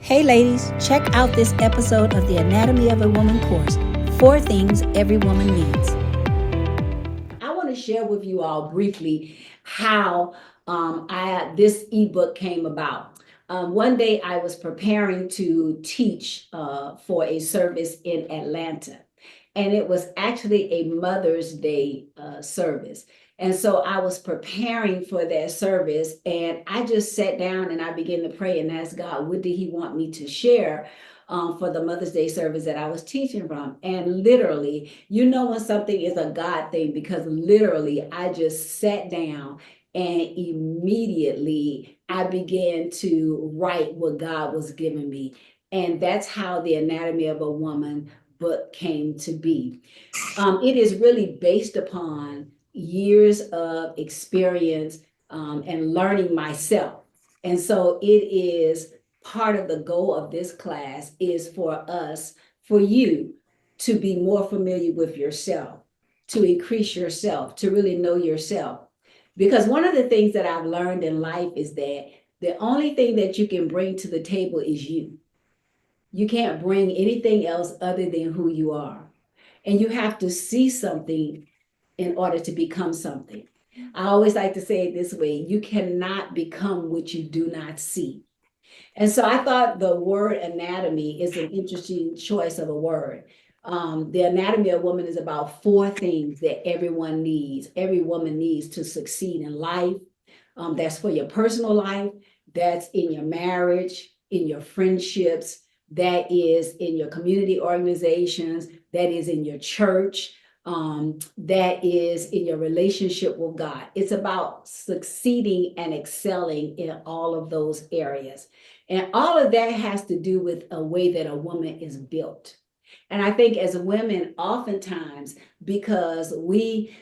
Hey ladies, check out this episode of the Anatomy of a Woman course, 4 Things Every Woman Needs. I want to share with you all briefly how this ebook came about. One day I was preparing to teach for a service in Atlanta, and it was actually a Mother's Day service. And so I was preparing for that service, and I just sat down and I began to pray and ask God, what did He want me to share for the Mother's Day service that I was teaching from? And literally, you know when something is a God thing, because literally I just sat down and immediately I began to write what God was giving me. And that's how the Anatomy of a Woman book came to be. It is really based upon years of experience and learning myself. And so it is part of the goal of this class is for you to be more familiar with yourself, to increase yourself, to really know yourself. Because one of the things that I've learned in life is that the only thing that you can bring to the table is you. You can't bring anything else other than who you are. And you have to see something in order to become something. I always like to say it this way: you cannot become what you do not see. And so I thought the word anatomy is an interesting choice of a word. The anatomy of woman is about 4 things that every woman needs to succeed in life. That's for your personal life, that's in your marriage, in your friendships, that is in your community organizations, that is in your church, that is in your relationship with God. It's about succeeding and excelling in all of those areas. And all of that has to do with a way that a woman is built. And I think as women, oftentimes, because we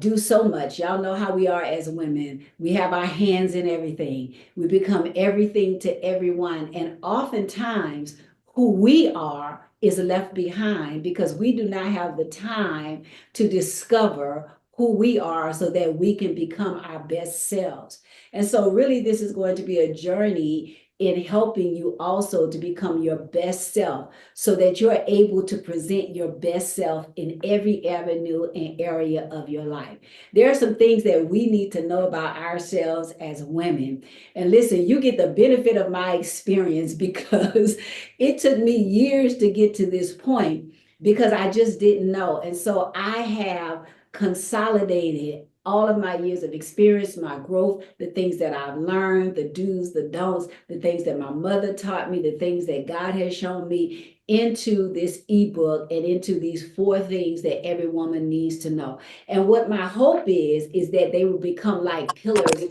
do so much, y'all know how we are as women. We have our hands in everything. We become everything to everyone. And oftentimes, who we are is left behind because we do not have the time to discover who we are so that we can become our best selves. And so really, this is going to be a journey in helping you also to become your best self so that you're able to present your best self in every avenue and area of your life. There are some things that we need to know about ourselves as women. And listen, you get the benefit of my experience because it took me years to get to this point because I just didn't know. And so I have consolidated all of my years of experience, my growth, the things that I've learned, the do's, the don'ts, the things that my mother taught me, the things that God has shown me into this ebook and into these 4 things that every woman needs to know. And what my hope is that they will become like pillars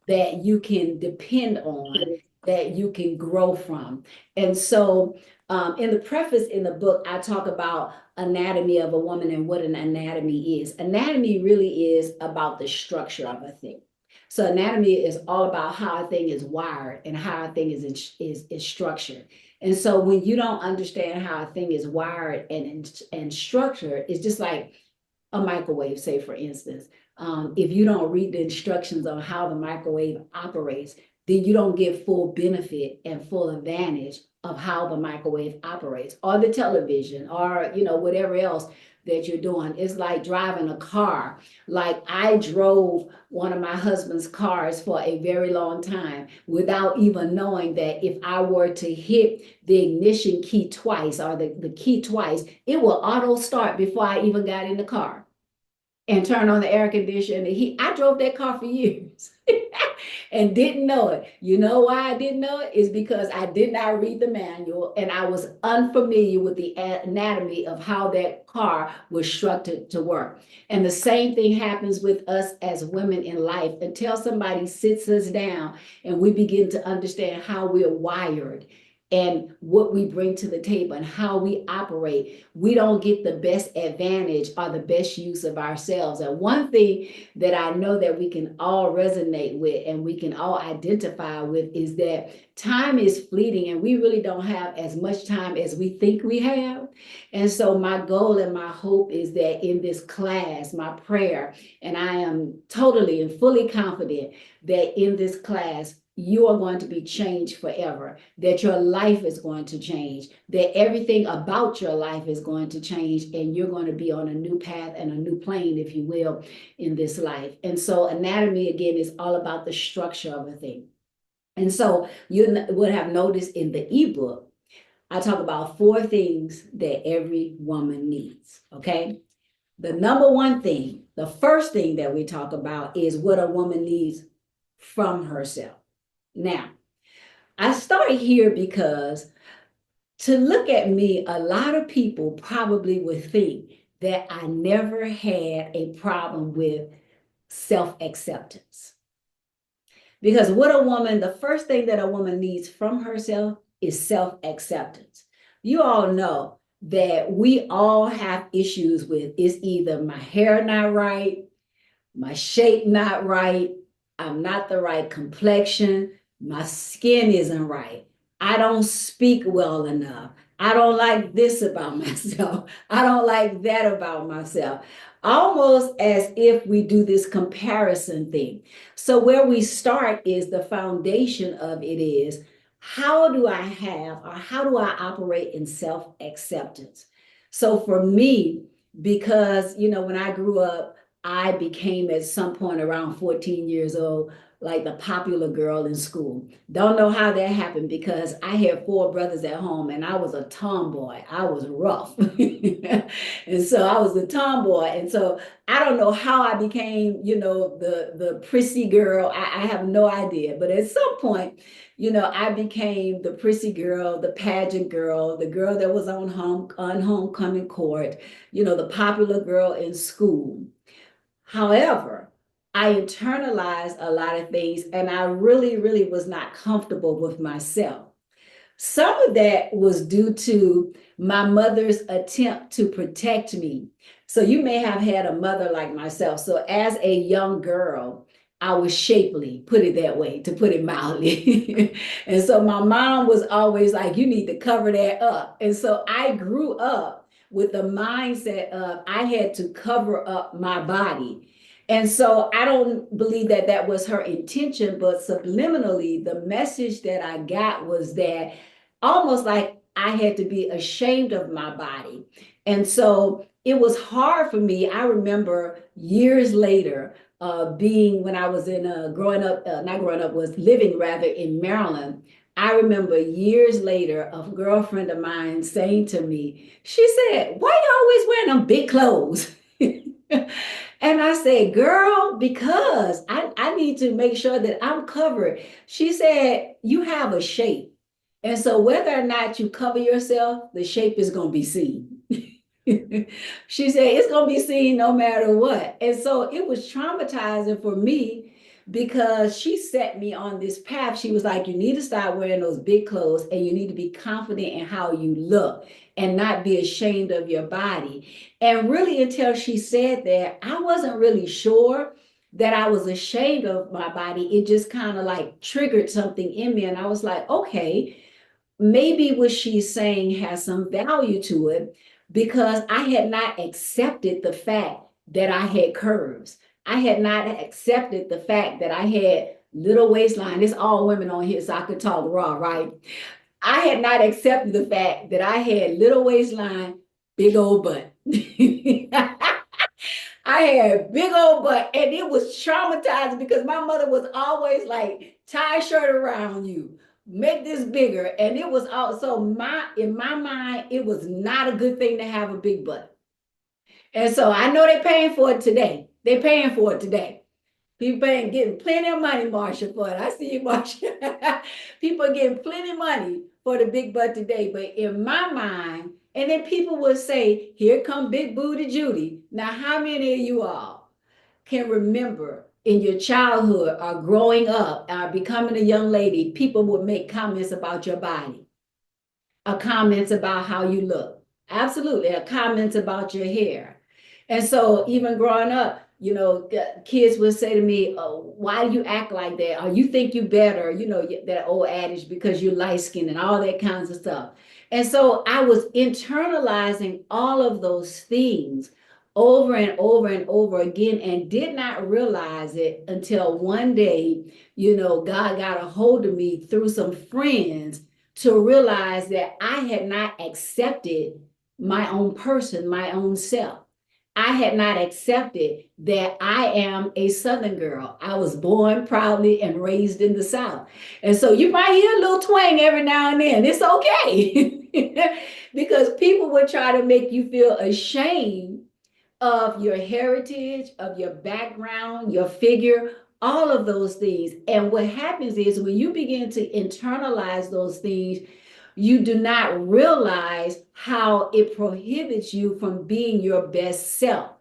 that you can depend on, that you can grow from. And so in the preface in the book, I talk about anatomy of a woman and what an anatomy is. Anatomy really is about the structure of a thing. So anatomy is all about how a thing is wired and how a thing is structured. And so when you don't understand how a thing is wired and structured, it's just like a microwave, say for instance. If you don't read the instructions on how the microwave operates, then you don't get full benefit and full advantage of how the microwave operates, or the television, or whatever else that you're doing. It's like driving a car. Like I drove one of my husband's cars for a very long time without even knowing that if I were to hit the ignition key twice or the key twice, it will auto start before I even got in the car and turn on the air conditioner and the heat. I drove that car for years and didn't know it. You know why I didn't know it? Is because I did not read the manual and I was unfamiliar with the anatomy of how that car was structured to work. And the same thing happens with us as women in life until somebody sits us down and we begin to understand how we're wired and what we bring to the table and how we operate. We don't get the best advantage or the best use of ourselves. And one thing that I know that we can all resonate with and we can all identify with is that time is fleeting and we really don't have as much time as we think we have. And so my goal and my hope is that in this class, my prayer, and I am totally and fully confident that in this class, you are going to be changed forever, that your life is going to change, that everything about your life is going to change, and you're going to be on a new path and a new plane, if you will, in this life. And so anatomy, again, is all about the structure of a thing. And so you would have noticed in the ebook, I talk about 4 things that every woman needs, okay? The number one thing, the first thing that we talk about is what a woman needs from herself. Now, I start here because to look at me, a lot of people probably would think that I never had a problem with self-acceptance. Because what a woman, the first thing that a woman needs from herself is self-acceptance. You all know that we all have issues with, it's either my hair not right, my shape not right, I'm not the right complexion, my skin isn't right, I don't speak well enough, I don't like this about myself, I don't like that about myself. Almost as if we do this comparison thing. So where we start is the foundation of it is, how do I have, or how do I operate in self-acceptance? So for me, because, when I grew up, I became at some point around 14 years old, like the popular girl in school. Don't know how that happened because I had 4 brothers at home and I was a tomboy. I was rough. And so I was a tomboy. And so I don't know how I became, the prissy girl. I have no idea. But at some point, I became the prissy girl, the pageant girl, the girl that was on homecoming court, the popular girl in school. However, I internalized a lot of things and I really, really was not comfortable with myself. Some of that was due to my mother's attempt to protect me. So you may have had a mother like myself. So as a young girl, I was shapely, put it that way, to put it mildly. And so my mom was always like, you need to cover that up. And so I grew up with the mindset of I had to cover up my body. And so I don't believe that that was her intention, but subliminally, the message that I got was that almost like I had to be ashamed of my body. And so it was hard for me. I remember years later, being when I was growing up, not growing up, was living rather in Maryland. I remember years later, a girlfriend of mine saying to me, she said, why you always wearing them big clothes? And I said, girl, because I need to make sure that I'm covered. She said, you have a shape. And so whether or not you cover yourself, the shape is going to be seen. She said, it's going to be seen no matter what. And so it was traumatizing for me because she set me on this path. She was like, you need to start wearing those big clothes and you need to be confident in how you look and not be ashamed of your body. And really, until she said that, I wasn't really sure that I was ashamed of my body. It just kind of like triggered something in me. And I was like, okay, maybe what she's saying has some value to it, because I had not accepted the fact that I had curves. I had not accepted the fact that I had little waistline. It's all women on here, so I could talk raw, right? I had not accepted the fact that I had little waistline, big old butt. I had big old butt, and it was traumatizing because my mother was always like, tie a shirt around you, make this bigger. And it was also in my mind, it was not a good thing to have a big butt. And so I know they're paying for it today. They're paying for it today. People are getting plenty of money, Marsha, for it. I see you, Marsha. People are getting plenty of money for the big butt today. But in my mind, and then people will say, here come Big Booty Judy. Now, how many of you all can remember in your childhood or growing up or becoming a young lady, people would make comments about your body, or comments about how you look? Absolutely, or comments about your hair. And so even growing up, kids would say to me, oh, why do you act like that? Or you think you better, that old adage, because you're light skinned and all that kinds of stuff. And so I was internalizing all of those things over and over and over again, and did not realize it until one day, God got a hold of me through some friends to realize that I had not accepted my own person, my own self. I had not accepted that I am a Southern girl. I was born proudly and raised in the South. And so you might hear a little twang every now and then. It's okay. Because people would try to make you feel ashamed of your heritage, of your background, your figure, all of those things. And what happens is when you begin to internalize those things, you do not realize how it prohibits you from being your best self.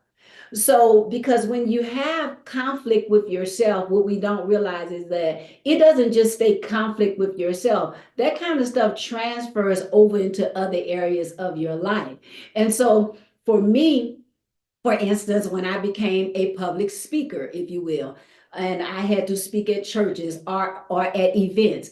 So, because when you have conflict with yourself, what we don't realize is that it doesn't just stay conflict with yourself. That kind of stuff transfers over into other areas of your life. And so, for me, for instance, when I became a public speaker, if you will, and I had to speak at churches or at events,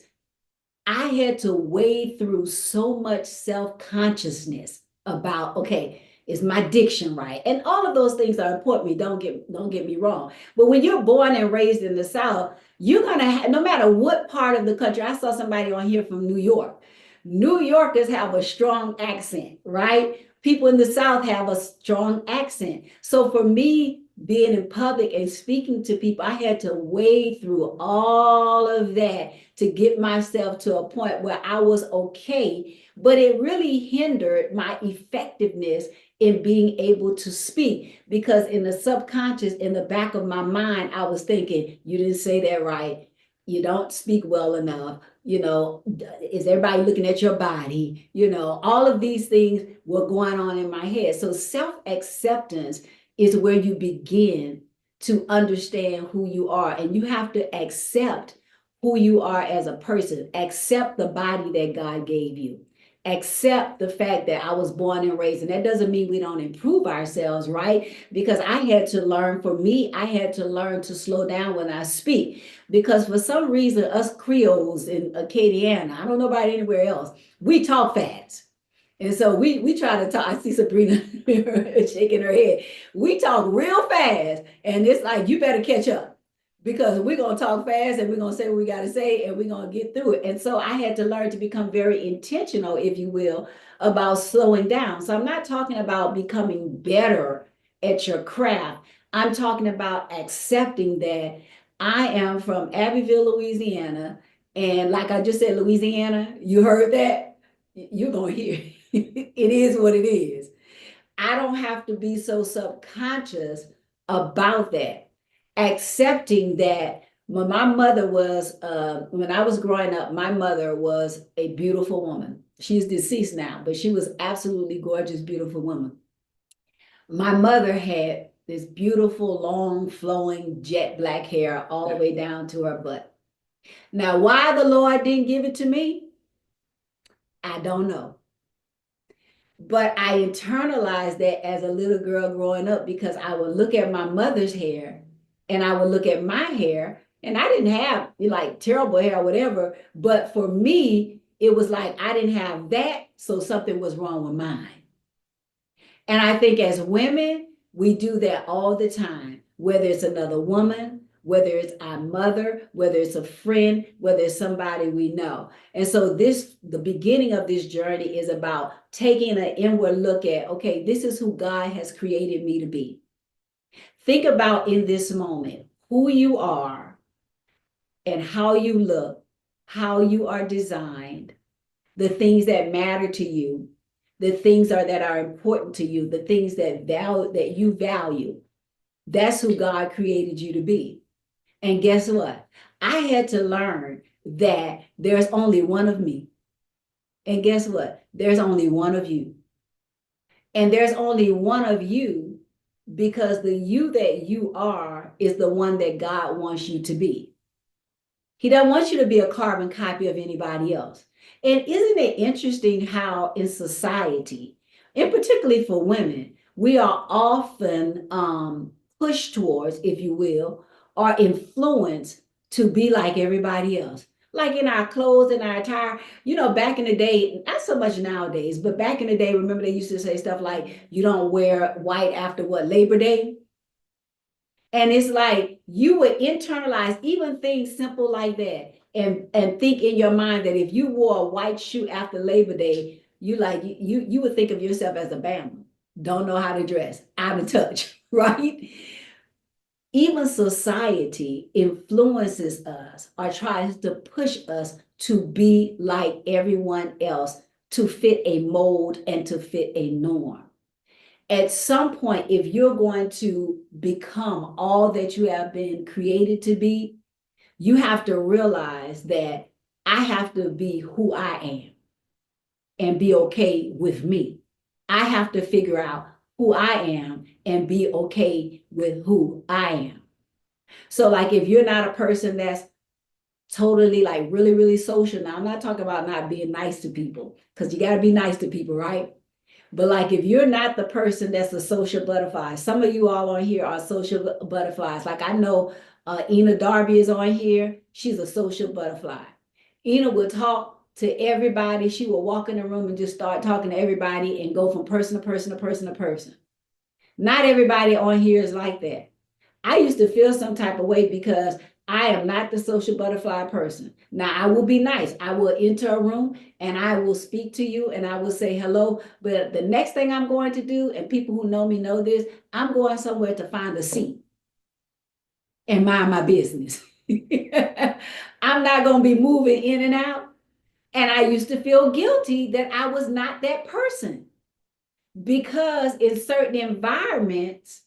I had to wade through so much self-consciousness about, okay, is my diction right? And all of those things are important. Don't get me wrong. But when you're born and raised in the South, you're gonna have, no matter what part of the country. I saw somebody on here from New York. New Yorkers have a strong accent, right? People in the South have a strong accent. So for me, being in public and speaking to people, I had to wade through all of that to get myself to a point where I was okay, but it really hindered my effectiveness in being able to speak, because in the subconscious, in the back of my mind, I was thinking, you didn't say that right. You don't speak well enough. Is everybody looking at your body? All of these things were going on in my head. So self-acceptance is where you begin to understand who you are, and you have to accept who you are as a person. Accept the body that God gave you. Accept the fact that I was born and raised. And that doesn't mean we don't improve ourselves, right? Because I had to learn, for me, I had to learn to slow down when I speak. Because for some reason, us Creoles in Acadiana, I don't know about anywhere else, we talk fast. And so we try to talk. I see Sabrina shaking her head. We talk real fast, and it's like, you better catch up, because we're going to talk fast and we're going to say what we got to say and we're going to get through it. And so I had to learn to become very intentional, if you will, about slowing down. So I'm not talking about becoming better at your craft. I'm talking about accepting that I am from Abbeville, Louisiana. And like I just said, Louisiana, you heard that? You're going to hear it is what it is. I don't have to be so subconscious about that. Accepting that when my mother was, when I was growing up, my mother was a beautiful woman. She's deceased now, but she was absolutely gorgeous, beautiful woman. My mother had this beautiful, long, flowing, jet black hair all the way down to her butt. Now, why the Lord didn't give it to me, I don't know. But I internalized that as a little girl growing up, because I would look at my mother's hair and I would look at my hair, and I didn't have like terrible hair or whatever. But for me, it was like I didn't have that, so something was wrong with mine. And I think as women, we do that all the time, whether it's another woman, whether it's our mother, whether it's a friend, whether it's somebody we know. And so the beginning of this journey is about taking an inward look at, okay, this is who God has created me to be. Think about in this moment who you are and how you look, how you are designed, the things that matter to you, the things that are important to you, the things that you value. That's who God created you to be. And guess what? I had to learn that there's only one of me. And guess what? There's only one of you. And there's only one of you because the you that you are is the one that God wants you to be. He doesn't want you to be a carbon copy of anybody else. And isn't it interesting how in society, and particularly for women, we are often pushed towards, if you will, or influenced to be like everybody else. Like in our clothes and our attire, back in the day, not so much nowadays, but back in the day, remember they used to say stuff like, you don't wear white after what, Labor Day? And it's like you would internalize even things simple like that and think in your mind that if you wore a white shoe after Labor Day, you would think of yourself as a Bama. Don't know how to dress, out of touch, right? Even society influences us or tries to push us to be like everyone else, to fit a mold and to fit a norm. At some point, if you're going to become all that you have been created to be, you have to realize that I have to be who I am and be okay with me. I have to figure out who I am and be okay with who I am. So, like, if you're not a person that's totally like really, really social, now I'm not talking about not being nice to people, because you got to be nice to people, right? But like, if you're not the person that's a social butterfly, some of you all on here are social butterflies. Like I know Ina Darby is on here. She's a social butterfly. Ina will talk to everybody. She will walk in the room and just start talking to everybody and go from person to person to person to person. Not everybody on here is like that. I used to feel some type of way because I am not the social butterfly person. Now, I will be nice. I will enter a room and I will speak to you and I will say hello. But the next thing I'm going to do, and people who know me know this, I'm going somewhere to find a seat and mind my business. I'm not going to be moving in and out. And I used to feel guilty that I was not that person because in certain environments,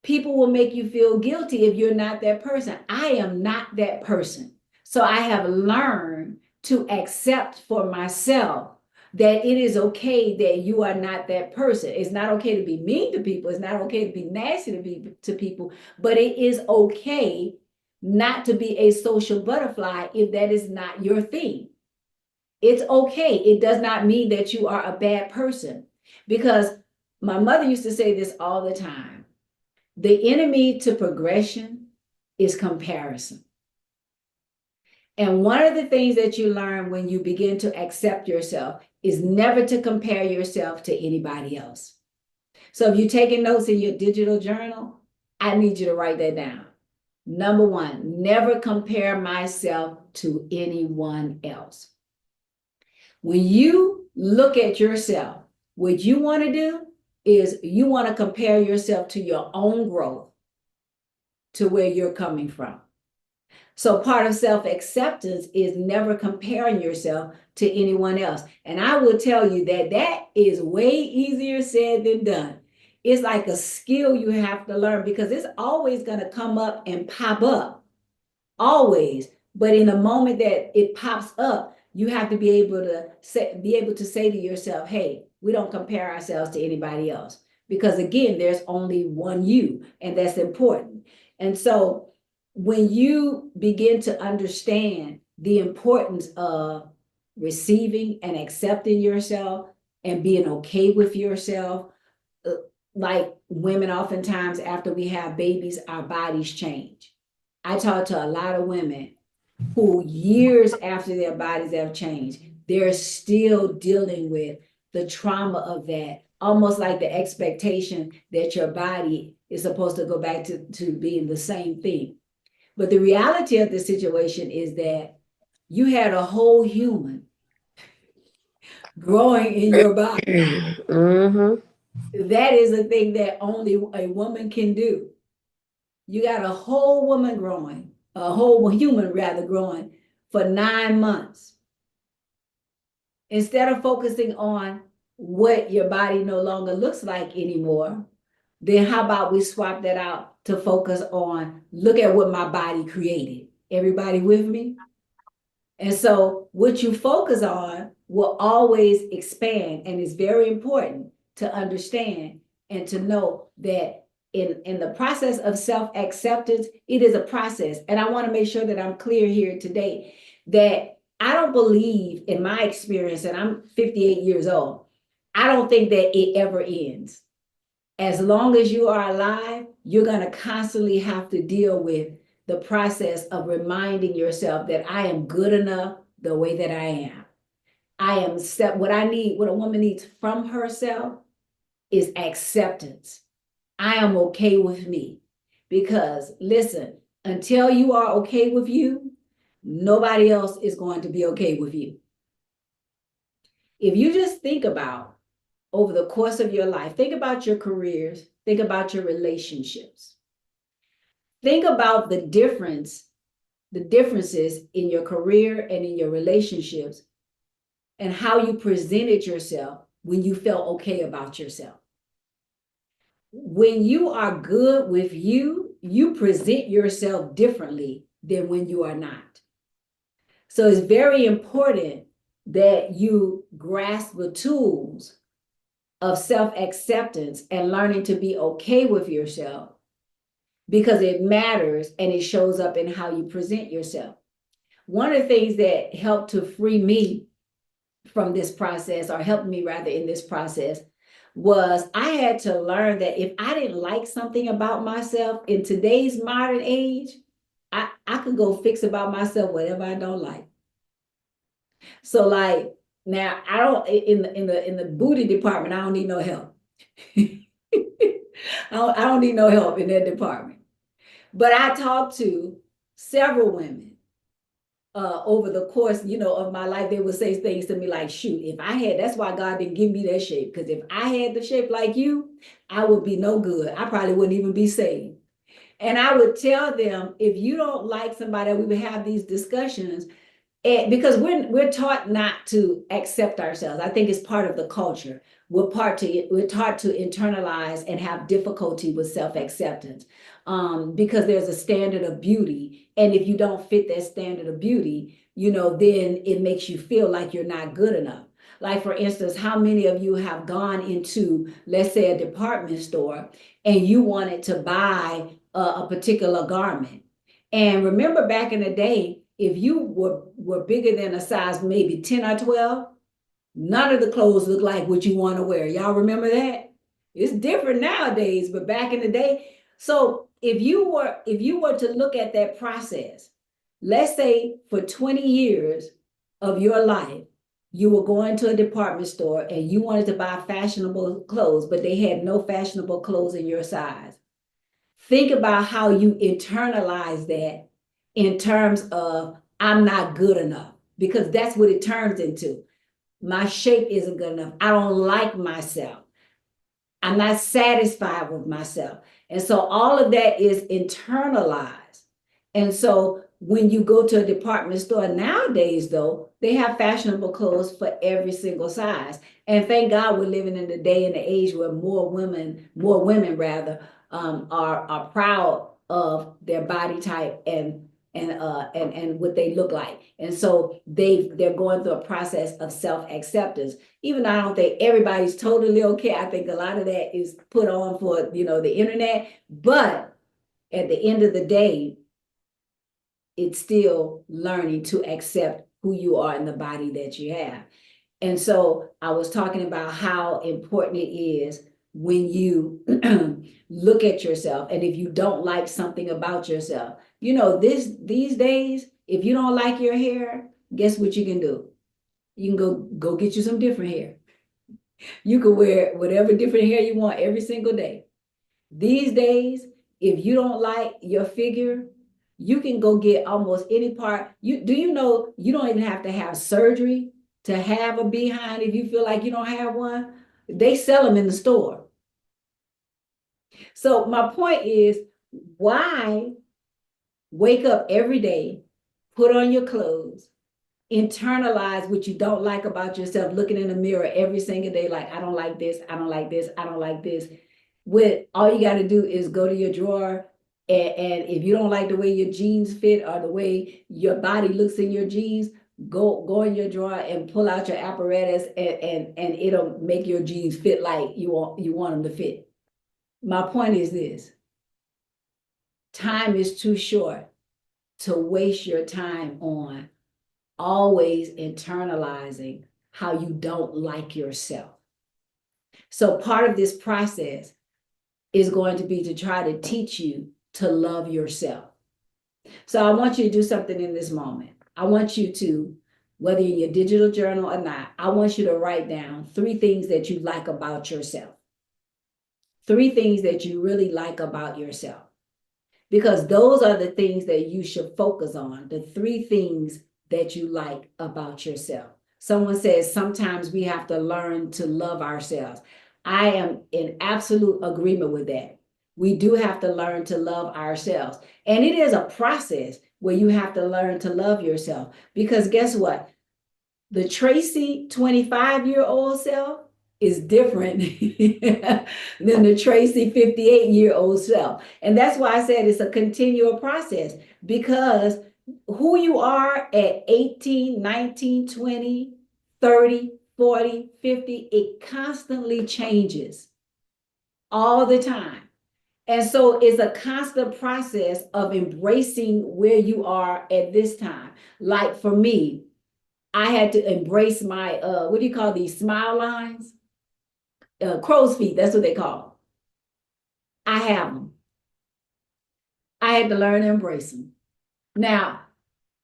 people will make you feel guilty if you're not that person. I am not that person. So I have learned to accept for myself that it is okay that you are not that person. It's not okay to be mean to people. It's not okay to be nasty to people, but it is okay not to be a social butterfly if that is not your thing. It's okay. It does not mean that you are a bad person, because my mother used to say this all the time. The enemy to progression is comparison. And one of the things that you learn when you begin to accept yourself is never to compare yourself to anybody else. So if you're taking notes in your digital journal, I need you to write that down. Number one, never compare myself to anyone else. When you look at yourself, what you want to do is you want to compare yourself to your own growth, to where you're coming from. So part of self-acceptance is never comparing yourself to anyone else. And I will tell you that that is way easier said than done. It's like a skill you have to learn, because it's always going to come up and pop up, always. But in the moment that it pops up, you have to be able to say to yourself, hey, we don't compare ourselves to anybody else. Because again, there's only one you, and that's important. And so when you begin to understand the importance of receiving and accepting yourself and being okay with yourself, like women, oftentimes after we have babies, our bodies change. I talk to a lot of women who years after their bodies have changed, they're still dealing with the trauma of that, almost like the expectation that your body is supposed to go back to being the same thing. But the reality of the situation is that you had a whole human growing in your body. Mm-hmm. That is a thing that only a woman can do. You got a whole woman growing, a whole human rather growing for 9 months. Instead of focusing on what your body no longer looks like anymore, then how about we swap that out to focus on, look at what my body created. Everybody with me? And so what you focus on will always expand, and it's very important to understand and to know that in the process of self-acceptance, it is a process. And I want to make sure that I'm clear here today that I don't believe, in my experience, and I'm 58 years old, I don't think that it ever ends. As long as you are alive, you're going to constantly have to deal with the process of reminding yourself that I am good enough the way that I am. I am what I need, what a woman needs from herself is acceptance. I am okay with me. Because listen, until you are okay with you, nobody else is going to be okay with you. If you just think about over the course of your life, think about your careers, think about your relationships. Think about the differences in your career and in your relationships and how you presented yourself when you felt okay about yourself. When you are good with you, you present yourself differently than when you are not. So it's very important that you grasp the tools of self-acceptance and learning to be okay with yourself, because it matters and it shows up in how you present yourself. One of the things that helped to free me from this process, or helped me rather in this process, was I had to learn that if I didn't like something about myself in today's modern age, I could go fix about myself whatever I don't like. So like now I don't in the booty department, I don't need no help. I don't need no help in that department. But I talked to several women over the course, of my life. They would say things to me like, shoot, if I had, that's why God didn't give me that shape. Because if I had the shape like you, I would be no good. I probably wouldn't even be saved. And I would tell them, if you don't like somebody, we would have these discussions. Because we're taught not to accept ourselves. I think it's part of the culture. We're taught to internalize and have difficulty with self-acceptance, because there's a standard of beauty, and if you don't fit that standard of beauty, then it makes you feel like you're not good enough. Like, for instance, how many of you have gone into, let's say, a department store and you wanted to buy a particular garment? And remember back in the day, if you were bigger than a size maybe 10 or 12, none of the clothes look like what you want to wear. Y'all remember that? It's different nowadays, but back in the day. So if you were to look at that process, let's say for 20 years of your life, you were going to a department store and you wanted to buy fashionable clothes, but they had no fashionable clothes in your size. Think about how you internalize that in terms of, I'm not good enough, because that's what it turns into. My shape isn't good enough. I don't like myself. I'm not satisfied with myself. And so all of that is internalized. And so when you go to a department store nowadays, though, they have fashionable clothes for every single size. And thank God we're living in the day and the age where more women rather, are proud of their body type and what they look like. And so they're going through a process of self-acceptance. Even though I don't think everybody's totally okay. I think a lot of that is put on for, the internet. But at the end of the day, it's still learning to accept who you are in the body that you have. And so I was talking about how important it is when you look at yourself, and if you don't like something about yourself, these days, if you don't like your hair, guess what you can do? You can go get you some different hair. You can wear whatever different hair you want every single day. These days, if you don't like your figure, you can go get almost any part. You don't even have to have surgery to have a behind if you feel like you don't have one. They sell them in the store. So my point is, why wake up every day, put on your clothes, internalize what you don't like about yourself, looking in the mirror every single day like, I don't like this, I don't like this, I don't like this. With all you got to do is go to your drawer, and if you don't like the way your jeans fit or the way your body looks in your jeans, go in your drawer and pull out your apparatus, and it'll make your jeans fit like you want them to fit. My point is this: time is too short to waste your time on always internalizing how you don't like yourself. So part of this process is going to be to try to teach you to love yourself. So I want you to do something in this moment. I want you to, whether in your digital journal or not, I want you to write down 3 things that you like about yourself. 3 things that you really like about yourself. Because those are the things that you should focus on, the 3 things that you like about yourself. Someone says sometimes we have to learn to love ourselves. I am in absolute agreement with that. We do have to learn to love ourselves. And it is a process where you have to learn to love yourself. Because guess what? The Tracy 25-year-old self is different than the Tracy 58-year-old self. And that's why I said it's a continual process, because who you are at 18, 19, 20, 30, 40, 50, it constantly changes all the time. And so it's a constant process of embracing where you are at this time. Like for me, I had to embrace my, what do you call these smile lines? Crow's feet, that's what they call them. I have them. I had to learn to embrace them. Now,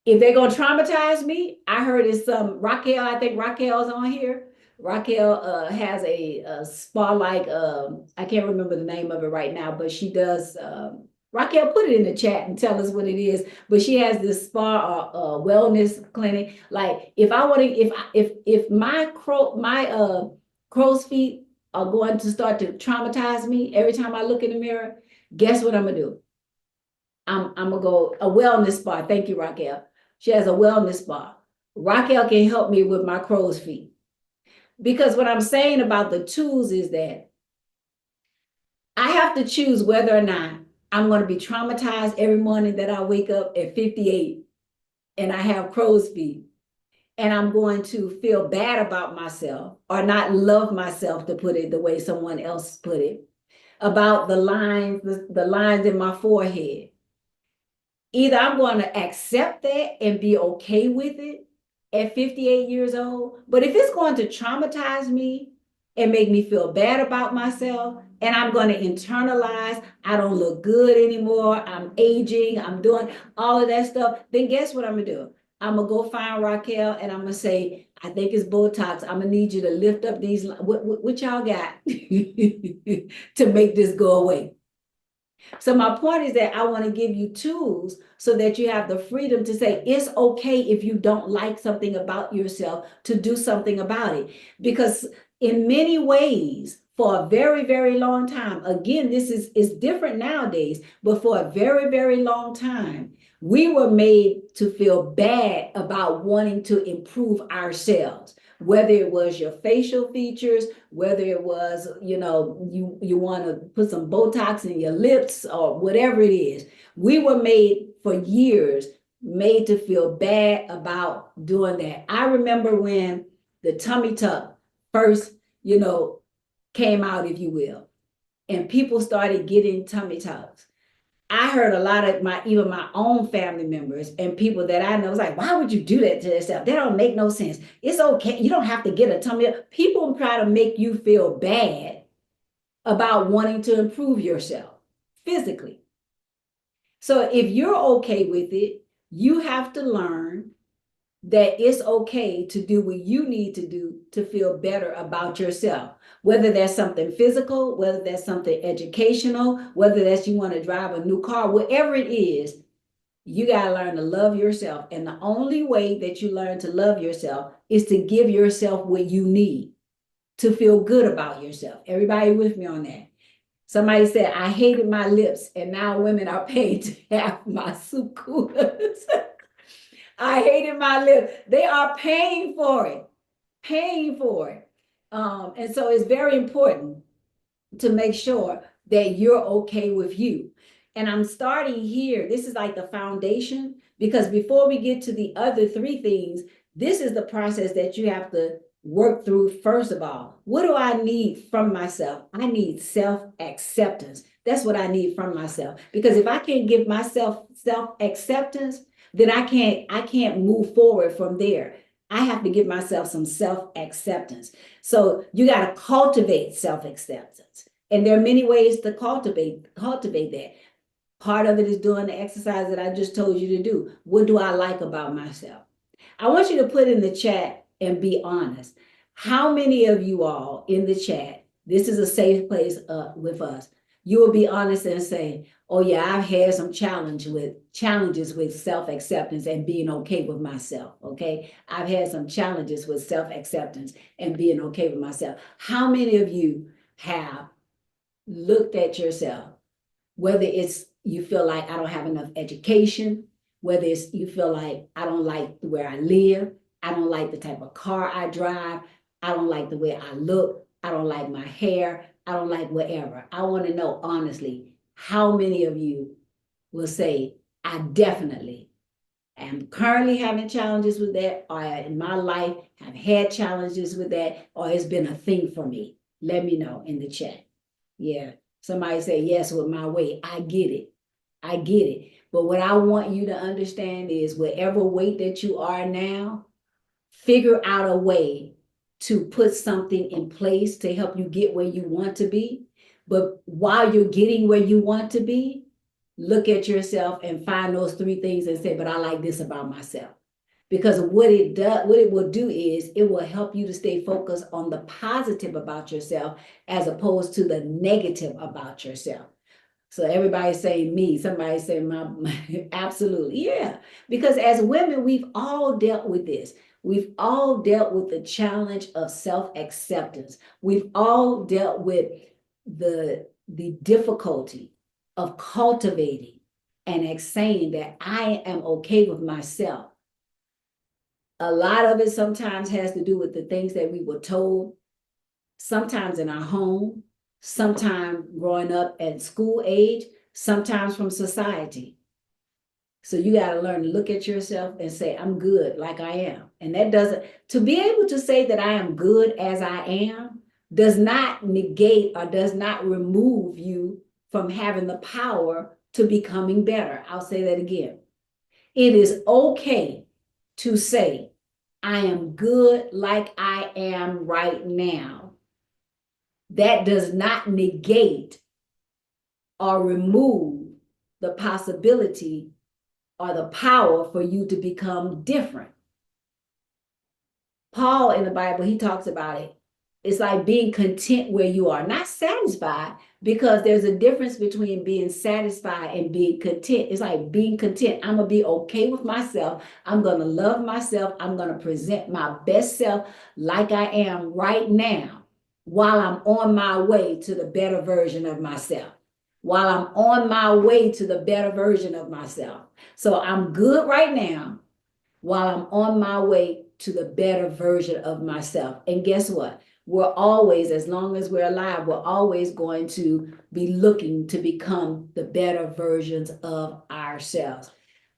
if they're going to traumatize me, I heard it's some Raquel, I think Raquel's on here. Raquel has a spa like, I can't remember the name of it right now, but she does, Raquel, put it in the chat and tell us what it is. But she has this spa or wellness clinic. Like if I want to, if my crow's feet are going to start to traumatize me every time I look in the mirror, guess what I'm gonna do? I'm gonna go a wellness spa. Thank you, Raquel. She has a wellness spa. Raquel can help me with my crow's feet. Because what I'm saying about the tools is that I have to choose whether or not I'm going to be traumatized every morning that I wake up at 58 and I have crow's feet, and I'm going to feel bad about myself or not love myself, to put it the way someone else put it, about the lines in my forehead. Either I'm going to accept that and be okay with it at 58 years old, but if it's going to traumatize me and make me feel bad about myself, and I'm going to internalize, I don't look good anymore, I'm aging, I'm doing all of that stuff, then guess what I'm going to do? I'm going to go find Raquel and I'm going to say, I think it's Botox. I'm going to need you to lift up these, what y'all got to make this go away. So my point is that I want to give you tools so that you have the freedom to say it's okay if you don't like something about yourself, to do something about it. Because in many ways, for a very, very long time, again, this is different nowadays, but for a very, very long time, we were made to feel bad about wanting to improve ourselves. Whether it was your facial features, whether it was, you want to put some Botox in your lips or whatever it is. We were made for years, made to feel bad about doing that. I remember when the tummy tuck first, came out, if you will, and people started getting tummy tucks. I heard a lot of even my own family members and people that I know was like, why would you do that to yourself? That don't make no sense. It's okay. You don't have to get a tummy. People try to make you feel bad about wanting to improve yourself physically. So if you're okay with it, you have to learn that it's okay to do what you need to do to feel better about yourself. Whether that's something physical, whether that's something educational, whether that's you want to drive a new car, whatever it is, you got to learn to love yourself. And the only way that you learn to love yourself is to give yourself what you need to feel good about yourself. Everybody with me on that? Somebody said, I hated my lips, and now women are paid to have my succulents. I hated my lips. They are paying for it, And so it's very important to make sure that you're okay with you. And I'm starting here. This is like the foundation, because before we get to the other 3 things, this is the process that you have to work through. First of all, what do I need from myself? I need self-acceptance. That's what I need from myself. Because if I can't give myself self-acceptance, then I can't move forward from there. I have to give myself some self-acceptance. So you got to cultivate self-acceptance. And there are many ways to cultivate that. Part of it is doing the exercise that I just told you to do. What do I like about myself? I want you to put in the chat and be honest. How many of you all in the chat, this is a safe place with us, you will be honest and say, oh yeah, I've had some challenges with self-acceptance and being okay with myself, okay? I've had some challenges with self-acceptance and being okay with myself. How many of you have looked at yourself, whether it's you feel like I don't have enough education, whether it's you feel like I don't like where I live, I don't like the type of car I drive, I don't like the way I look, I don't like my hair, I don't like whatever. I want to know honestly, how many of you will say, I definitely am currently having challenges with that, or in my life have had challenges with that, or it's been a thing for me? Let me know in the chat. Yeah. Somebody say yes with my weight. I get it. I get it. But what I want you to understand is whatever weight that you are now, figure out a way to put something in place to help you get where you want to be. But while you're getting where you want to be, look at yourself and find those three things and say, but I like this about myself. Because what it will do is it will help you to stay focused on the positive about yourself as opposed to the negative about yourself. So everybody's saying me, somebody saying absolutely, yeah. Because as women, we've all dealt with this. We've all dealt with the challenge of self-acceptance. We've all dealt with the difficulty of cultivating and saying that I am okay with myself. A lot of it sometimes has to do with the things that we were told, sometimes in our home, sometimes growing up at school age, sometimes from society. So you got to learn to look at yourself and say, I'm good like I am. And that doesn't, to be able to say that I am good as I am, does not negate or does not remove you from having the power to becoming better. I'll say that again. It is okay to say, I am good like I am right now. That does not negate or remove the possibility or the power for you to become different. Paul in the Bible, he talks about it. It's like being content where you are, not satisfied, because there's a difference between being satisfied and being content. It's like being content. I'm going to be okay with myself. I'm going to love myself. I'm going to present my best self like I am right now while I'm on my way to the better version of myself. While I'm on my way to the better version of myself. So I'm good right now while I'm on my way to the better version of myself. And guess what? We're always, as long as we're alive, we're always going to be looking to become the better versions of ourselves.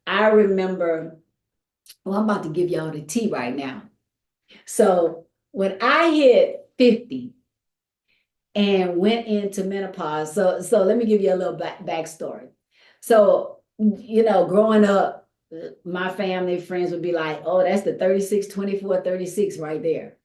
I remember, well, I'm about to give y'all the tea right now. So when I hit 50 and went into menopause, so let me give you a little backstory. So, growing up, my family, friends would be like, oh, that's the 36, 24, 36 right there.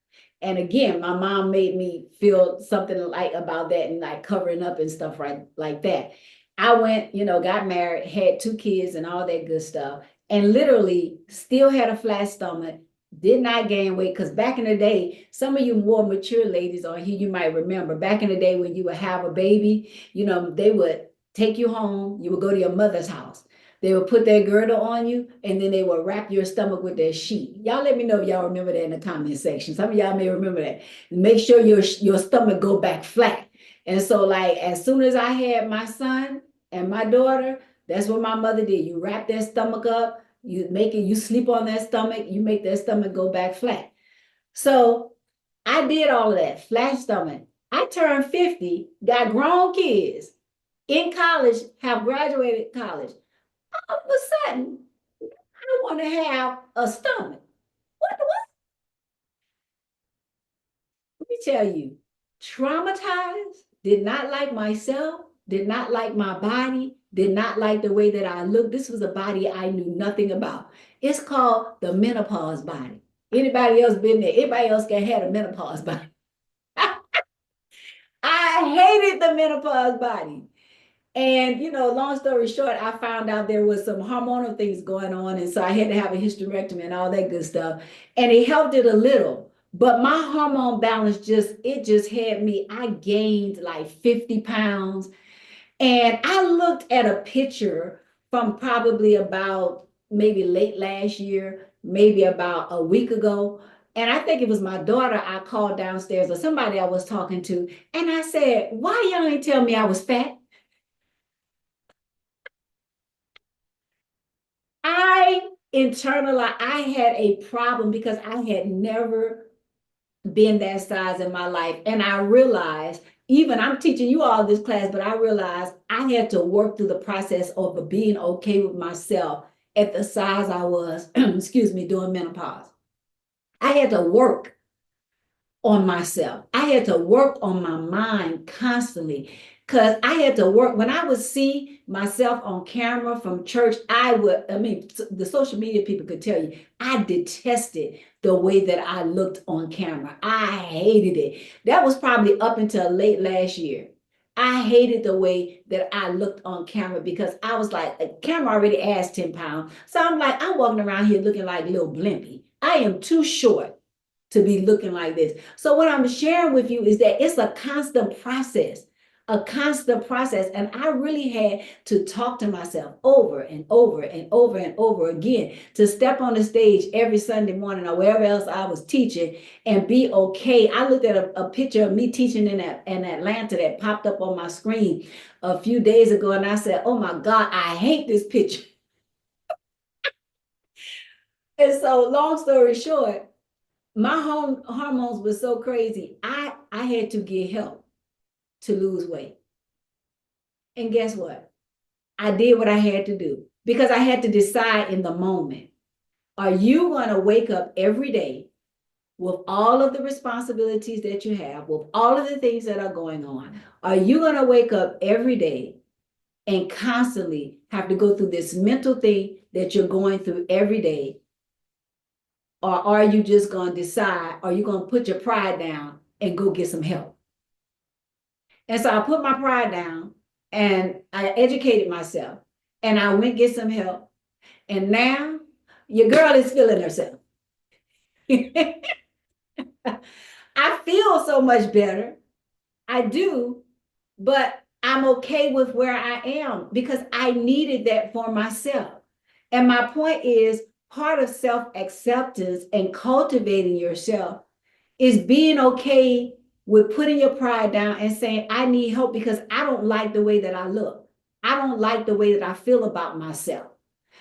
And again, my mom made me feel something like about that and like covering up and stuff right like that. I went, got married, had 2 kids and all that good stuff, and literally still had a flat stomach, did not gain weight. Because back in the day, some of you more mature ladies on here, you might remember back in the day when you would have a baby, they would take you home, you would go to your mother's house. They would put their girdle on you, and then they would wrap your stomach with their sheet. Y'all let me know if y'all remember that in the comment section. Some of y'all may remember that. Make sure your stomach go back flat. And so, like, as soon as I had my son and my daughter, that's what my mother did. You wrap their stomach up, you sleep on that stomach, you make their stomach go back flat. So I did all of that, flat stomach. I turned 50, got grown kids in college, have graduated college. All of a sudden, I want to have a stomach. What? Let me tell you, traumatized, did not like myself, did not like my body, did not like the way that I looked. This was a body I knew nothing about. It's called the menopause body. Anybody else been there? Anybody else can have a menopause body? I hated the menopause body. And, long story short, I found out there was some hormonal things going on. And so I had to have a hysterectomy and all that good stuff. And it helped it a little. But my hormone balance it just had me, I gained like 50 pounds. And I looked at a picture from probably about maybe late last year, maybe about a week ago. And I think it was my daughter I called downstairs or somebody I was talking to. And I said, why y'all ain't tell me I was fat? I internalized, I had a problem because I had never been that size in my life. And I realized, even I'm teaching you all this class, but I realized I had to work through the process of being okay with myself at the size I was, excuse me, during menopause. I had to work on myself. I had to work on my mind constantly because I had to work. When I would see myself on camera from church, the social media people could tell you, I detested the way that I looked on camera. I hated it. That was probably up until late last year. I hated the way that I looked on camera because I was like, the camera already asked 10 pounds. So I'm like, I'm walking around here looking like a little blimpy. I am too short to be looking like this. So what I'm sharing with you is that it's a constant process, a constant process. And I really had to talk to myself over and over and over and over again to step on the stage every Sunday morning or wherever else I was teaching and be okay. I looked at a picture of me teaching in Atlanta that popped up on my screen a few days ago. And I said, oh my God, I hate this picture. And so long story short, my hormones were so crazy. I had to get help to lose weight. And guess what? I did what I had to do because I had to decide in the moment. Are you going to wake up every day with all of the responsibilities that you have, with all of the things that are going on? Are you going to wake up every day and constantly have to go through this mental thing that you're going through every day? Or are you just going to decide, are you going to put your pride down and go get some help? And so I put my pride down and I educated myself and I went get some help. And now your girl is feeling herself. I feel so much better. I do, but I'm okay with where I am because I needed that for myself. And my point is part of self-acceptance and cultivating yourself is being okay with putting your pride down and saying, I need help because I don't like the way that I look. I don't like the way that I feel about myself.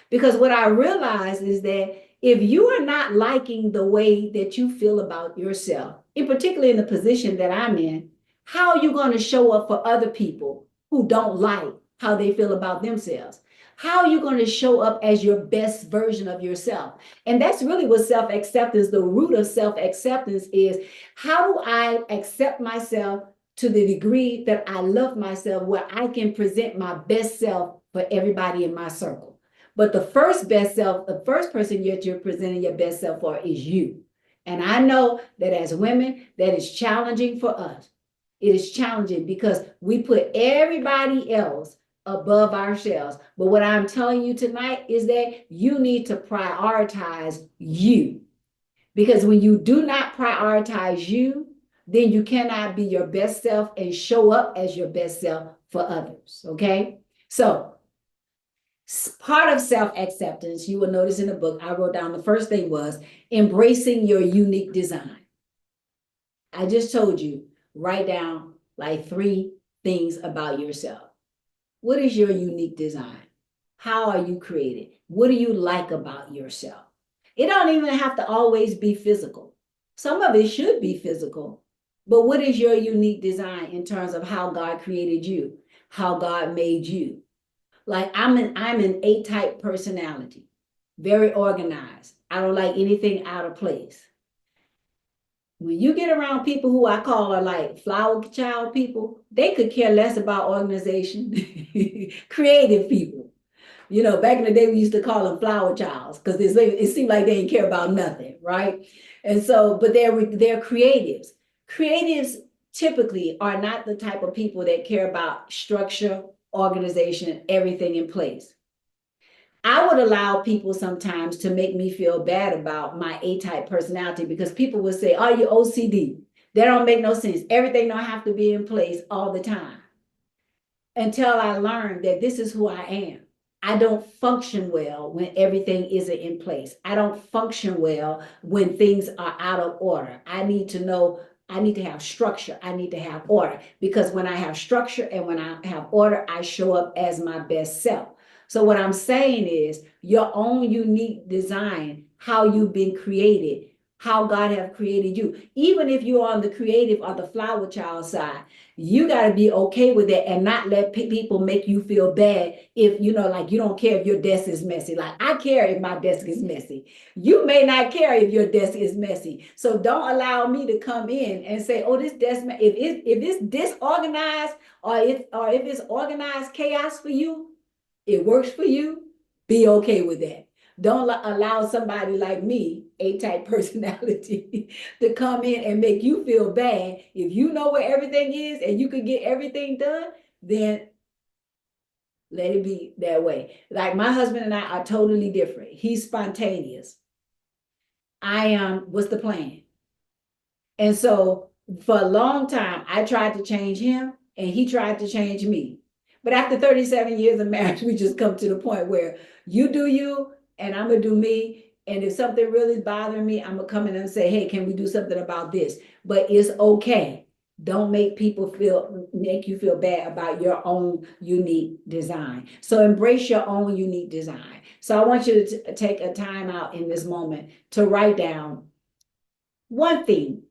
Because what I realize is that if you are not liking the way that you feel about yourself, in particular in the position that I'm in, how are you going to show up for other people who don't like how they feel about themselves? How are you going to show up as your best version of yourself? And that's really what self-acceptance, the root of self-acceptance is. How do I accept myself to the degree that I love myself where I can present my best self for everybody in my circle? But the first best self, the first person that you're presenting your best self for is you. And I know that as women, that is challenging for us. It is challenging because we put everybody else above ourselves. But what I'm telling you tonight is that you need to prioritize you. Because when you do not prioritize you, then you cannot be your best self and show up as your best self for others. Okay? So, part of self-acceptance, you will notice in the book, I wrote down the first thing was embracing your unique design. I just told you, write down like 3 things about yourself. What is your unique design? How are you created? What do you like about yourself? It don't even have to always be physical. Some of it should be physical, but what is your unique design in terms of how God created you, how God made you? Like I'm an A-type personality, very organized. I don't like anything out of place. When you get around people who I call are like flower child people, they could care less about organization. Creative people. Back in the day, we used to call them flower childs because it seemed like they didn't care about nothing, right? And so, but they're creatives. Creatives typically are not the type of people that care about structure organization, everything in place. I would allow people sometimes to make me feel bad about my A-type personality because people would say, "Oh, you're OCD." That don't make no sense. Everything don't have to be in place all the time. Until I learned that this is who I am. I don't function well when everything isn't in place. I don't function well when things are out of order. I need to know, I need to have structure. I need to have order because when I have structure and when I have order, I show up as my best self. So what I'm saying is your own unique design, how you've been created, how God have created you. Even if you're on the creative or the flower child side, you got to be okay with that and not let people make you feel bad if, like you don't care if your desk is messy. Like I care if my desk is messy. You may not care if your desk is messy. So don't allow me to come in and say, "Oh, this desk, if it's disorganized or if it's organized chaos for you, it works for you, be okay with that." Don't allow somebody like me, A-type personality, to come in and make you feel bad. If you know where everything is and you can get everything done, then let it be that way. Like my husband and I are totally different. He's spontaneous. I am, what's the plan? And so for a long time, I tried to change him and he tried to change me. But after 37 years of marriage, we just come to the point where you do you and I'm going to do me. And if something really is bothering me, I'm going to come in and say, "Hey, can we do something about this?" But it's okay. Don't make you feel bad about your own unique design. So embrace your own unique design. So I want you to take a time out in this moment to write down one thing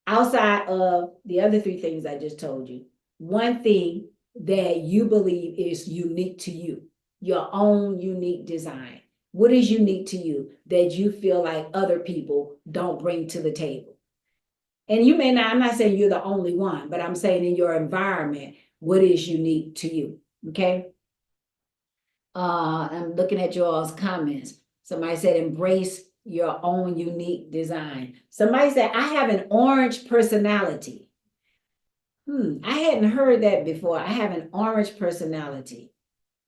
outside of the other three things I just told you, one thing that you believe is unique to you, your own unique design. What is unique to you that you feel like other people don't bring to the table? And you may not, I'm not saying you're the only one, but I'm saying in your environment, what is unique to you? Okay. I'm looking at y'all's comments. Somebody said, "Embrace your own unique design." Somebody said, "I have an orange personality." I hadn't heard that before. I have an orange personality.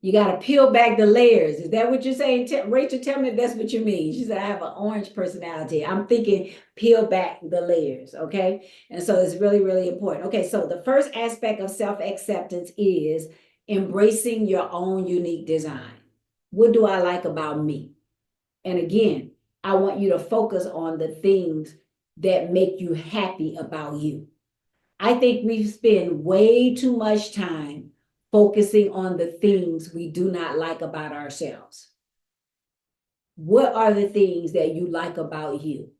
You got to peel back the layers. Is that what you're saying? Rachel, tell me if that's what you mean. She said, "I have an orange personality." I'm thinking peel back the layers, okay? And so it's really, really important. Okay, so the first aspect of self-acceptance is embracing your own unique design. What do I like about me? And again, I want you to focus on the things that make you happy about you. I think we spend way too much time focusing on the things we do not like about ourselves. What are the things that you like about you?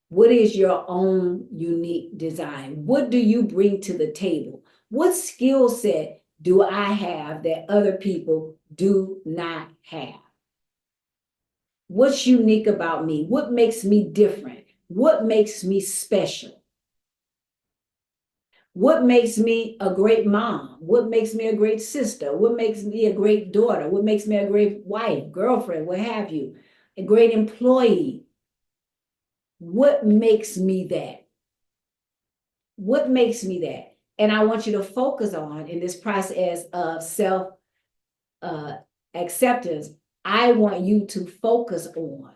What is your own unique design? What do you bring to the table? What skill set do I have that other people do not have? What's unique about me? What makes me different? What makes me special? What makes me a great mom? What makes me a great sister? What makes me a great daughter? What makes me a great wife, girlfriend, what have you? A great employee? What makes me that? What makes me that? And I want you to focus on in this process of self acceptance. I want you to focus on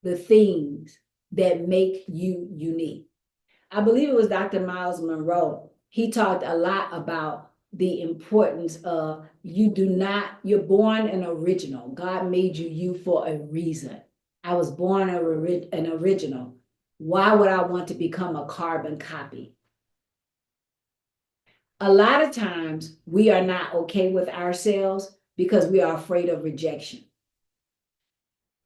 the things that make you unique. I believe it was Dr. Miles Monroe. He talked a lot about the importance of you're born an original. God made you for a reason. I was born an original. Why would I want to become a carbon copy? A lot of times we are not okay with ourselves because we are afraid of rejection.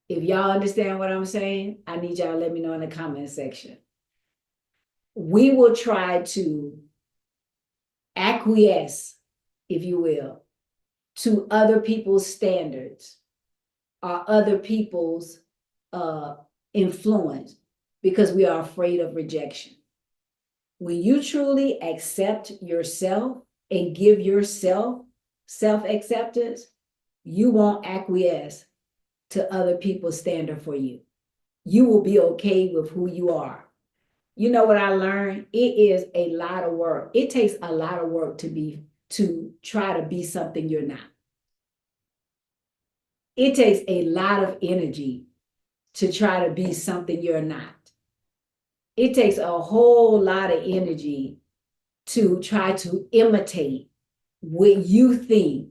If y'all understand what I'm saying, I need y'all to let me know in the comment section. We will try to acquiesce, if you will, to other people's standards or other people's influence because we are afraid of rejection. When you truly accept yourself and give yourself self-acceptance, you won't acquiesce to other people's standard for you. You will be okay with who you are. You know what I learned? It is a lot of work. It takes a lot of work to be to try to be something you're not. It takes a lot of energy to try to be something you're not. It takes a whole lot of energy to try to imitate what you think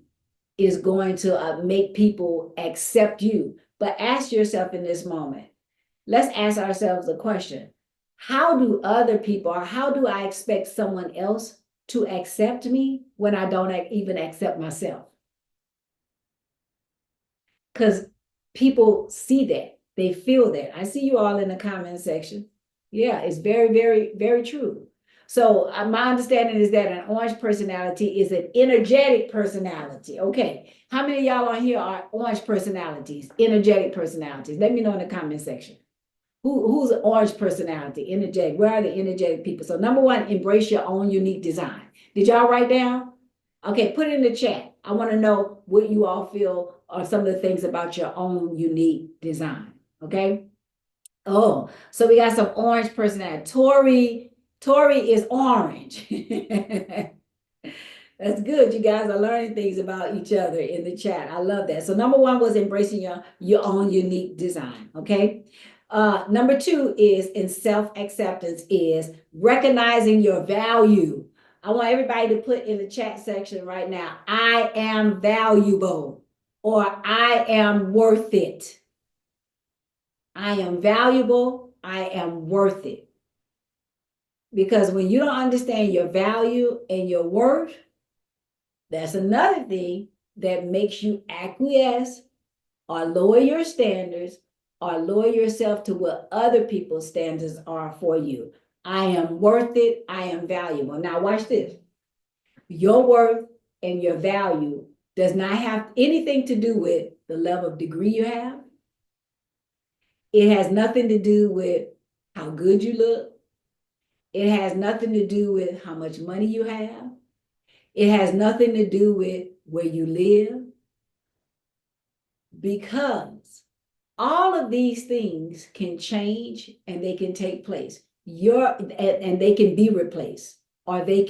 is going to make people accept you. But ask yourself in this moment, let's ask ourselves a question. How do other people, or how do I expect someone else to accept me when I don't even accept myself? Because people see that, they feel that. I see you all in the comment section. Yeah, it's very, very, very true. So my understanding is that an orange personality is an energetic personality. Okay, how many of y'all on here are orange personalities, energetic personalities? Let me know in the comment section. Who's an orange personality, energetic? Where are the energetic people? So number one, embrace your own unique design. Did y'all write down? Okay, put it in the chat. I want to know what you all feel are some of the things about your own unique design. Okay. Oh, so we got some orange personality. Tori is orange. That's good. You guys are learning things about each other in the chat. I love that. So number one was embracing your own unique design. Okay. Number two is in self-acceptance is recognizing your value. I want everybody to put in the chat section right now, I am valuable, or I am worth it. I am valuable, I am worth it. Because when you don't understand your value and your worth, that's another thing that makes you acquiesce or lower your standards or lower yourself to what other people's standards are for you. I am worth it. I am valuable. Now watch this. Your worth and your value does not have anything to do with the level of degree you have. It has nothing to do with how good you look. It has nothing to do with how much money you have. It has nothing to do with where you live. Because all of these things can change and they can take place. And they can be replaced, or you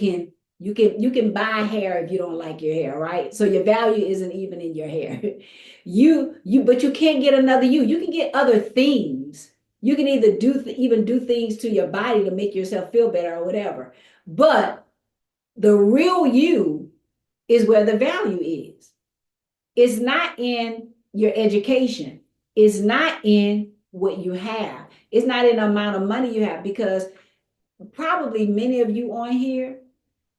can buy hair if you don't like your hair, right? So your value isn't even in your hair. But you can't get another you. You can get other things. You can either even do things to your body to make yourself feel better or whatever. But the real you is where the value is. It's not in your education. It's not in what you have. It's not in the amount of money you have, because probably many of you on here,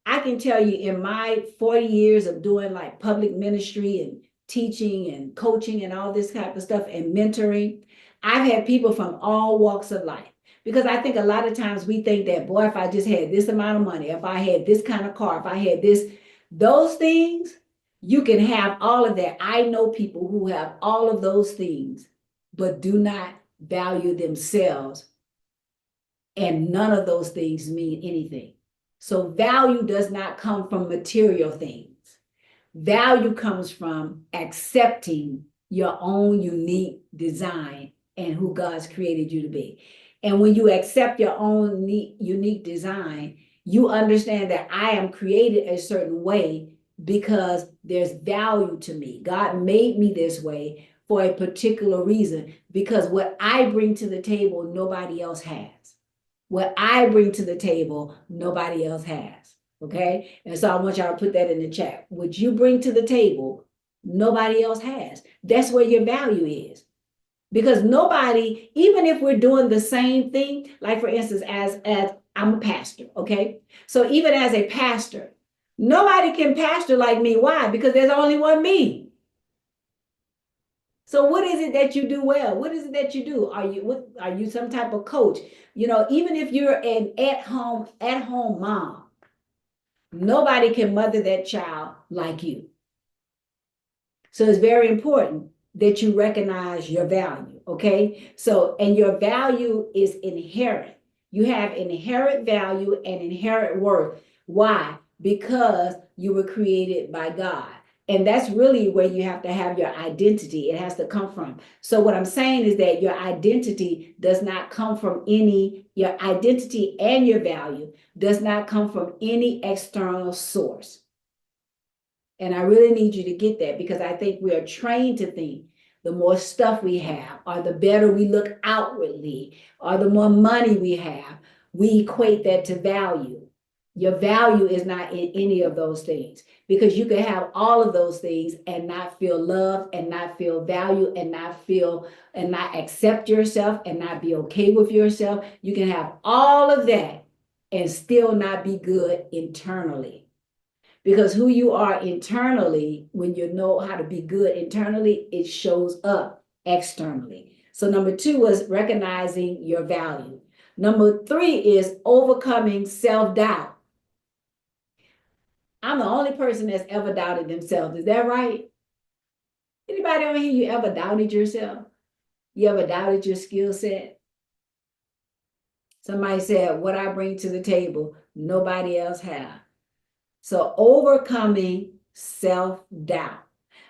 I can tell you in my 40 years of doing like public ministry and teaching and coaching and all this type of stuff and mentoring, I've had people from all walks of life. Because I think a lot of times we think that, boy, if I just had this amount of money, if I had this kind of car, if I had those things, you can have all of that. I know people who have all of those things, but do not value themselves. And none of those things mean anything. So value does not come from material things. Value comes from accepting your own unique design and who God's created you to be. And when you accept your own unique design, you understand that I am created a certain way because there's value to me. God made me this way for a particular reason, because what I bring to the table, nobody else has. What I bring to the table, nobody else has. Okay. And so I want y'all to put that in the chat. What you bring to the table, nobody else has. That's where your value is. Because nobody, even if we're doing the same thing, like for instance, as I'm a pastor, okay? So even as a pastor, nobody can pastor like me. Why? Because there's only one me. So what is it that you do well? What is it that you do? Are you some type of coach? Even if you're an at-home mom, nobody can mother that child like you. So it's very important that you recognize your value, okay? So, and your value is inherent. You have inherent value and inherent worth. Why? Because you were created by God. And that's really where you have to have your identity. It has to come from. So what I'm saying is that your identity does not come from your identity and your value does not come from any external source. And I really need you to get that, because I think we are trained to think the more stuff we have, or the better we look outwardly, or the more money we have, we equate that to value. Your value is not in any of those things, because you can have all of those things and not feel love, and not feel value, and not accept yourself, and not be okay with yourself. You can have all of that and still not be good internally. Because who you are internally, when you know how to be good internally, it shows up externally. So number 2 was recognizing your value. Number 3 is overcoming self-doubt. I'm the only person that's ever doubted themselves. Is that right? Anybody on here, you ever doubted yourself? You ever doubted your skill set? Somebody said, what I bring to the table, nobody else have. So overcoming self-doubt.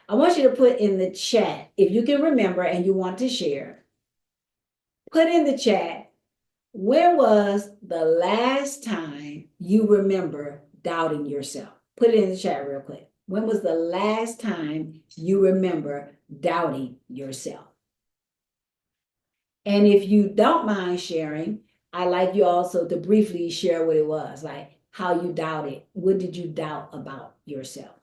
I want you to put in the chat, if you can remember and you want to share, put in the chat, when was the last time you remember doubting yourself? Put it in the chat real quick. When was the last time you remember doubting yourself? And if you don't mind sharing, I'd like you also to briefly share what it was, like how you doubted. What did you doubt about yourself?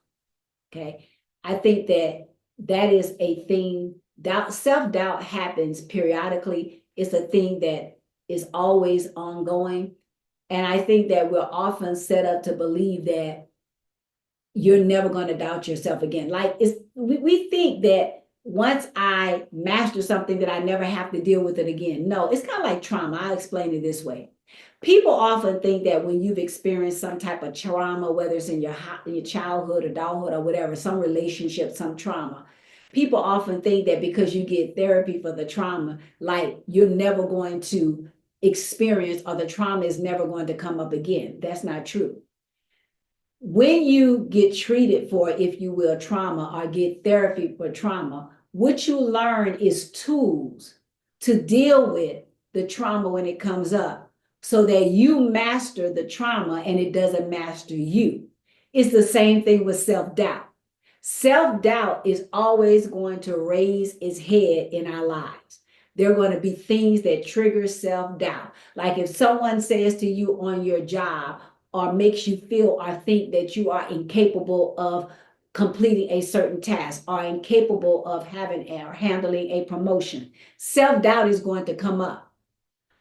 Okay. I think that is a thing. Self-doubt happens periodically. It's a thing that is always ongoing. And I think that we're often set up to believe that you're never going to doubt yourself again. Like we think that once I master something that I never have to deal with it again. No, it's kind of like trauma. I'll explain it this way. People often think that when you've experienced some type of trauma, whether it's in your childhood, adulthood, or whatever, some relationship, some trauma, people often think that because you get therapy for the trauma, like you're never going to experience, or the trauma is never going to come up again. That's not true. When you get treated for, if you will, trauma, or get therapy for trauma, what you learn is tools to deal with the trauma when it comes up, so that you master the trauma and it doesn't master you. It's the same thing with self-doubt. Self-doubt is always going to raise its head in our lives. There are going to be things that trigger self-doubt. Like if someone says to you on your job, or makes you feel or think that you are incapable of completing a certain task, or incapable of having or handling a promotion, self-doubt is going to come up.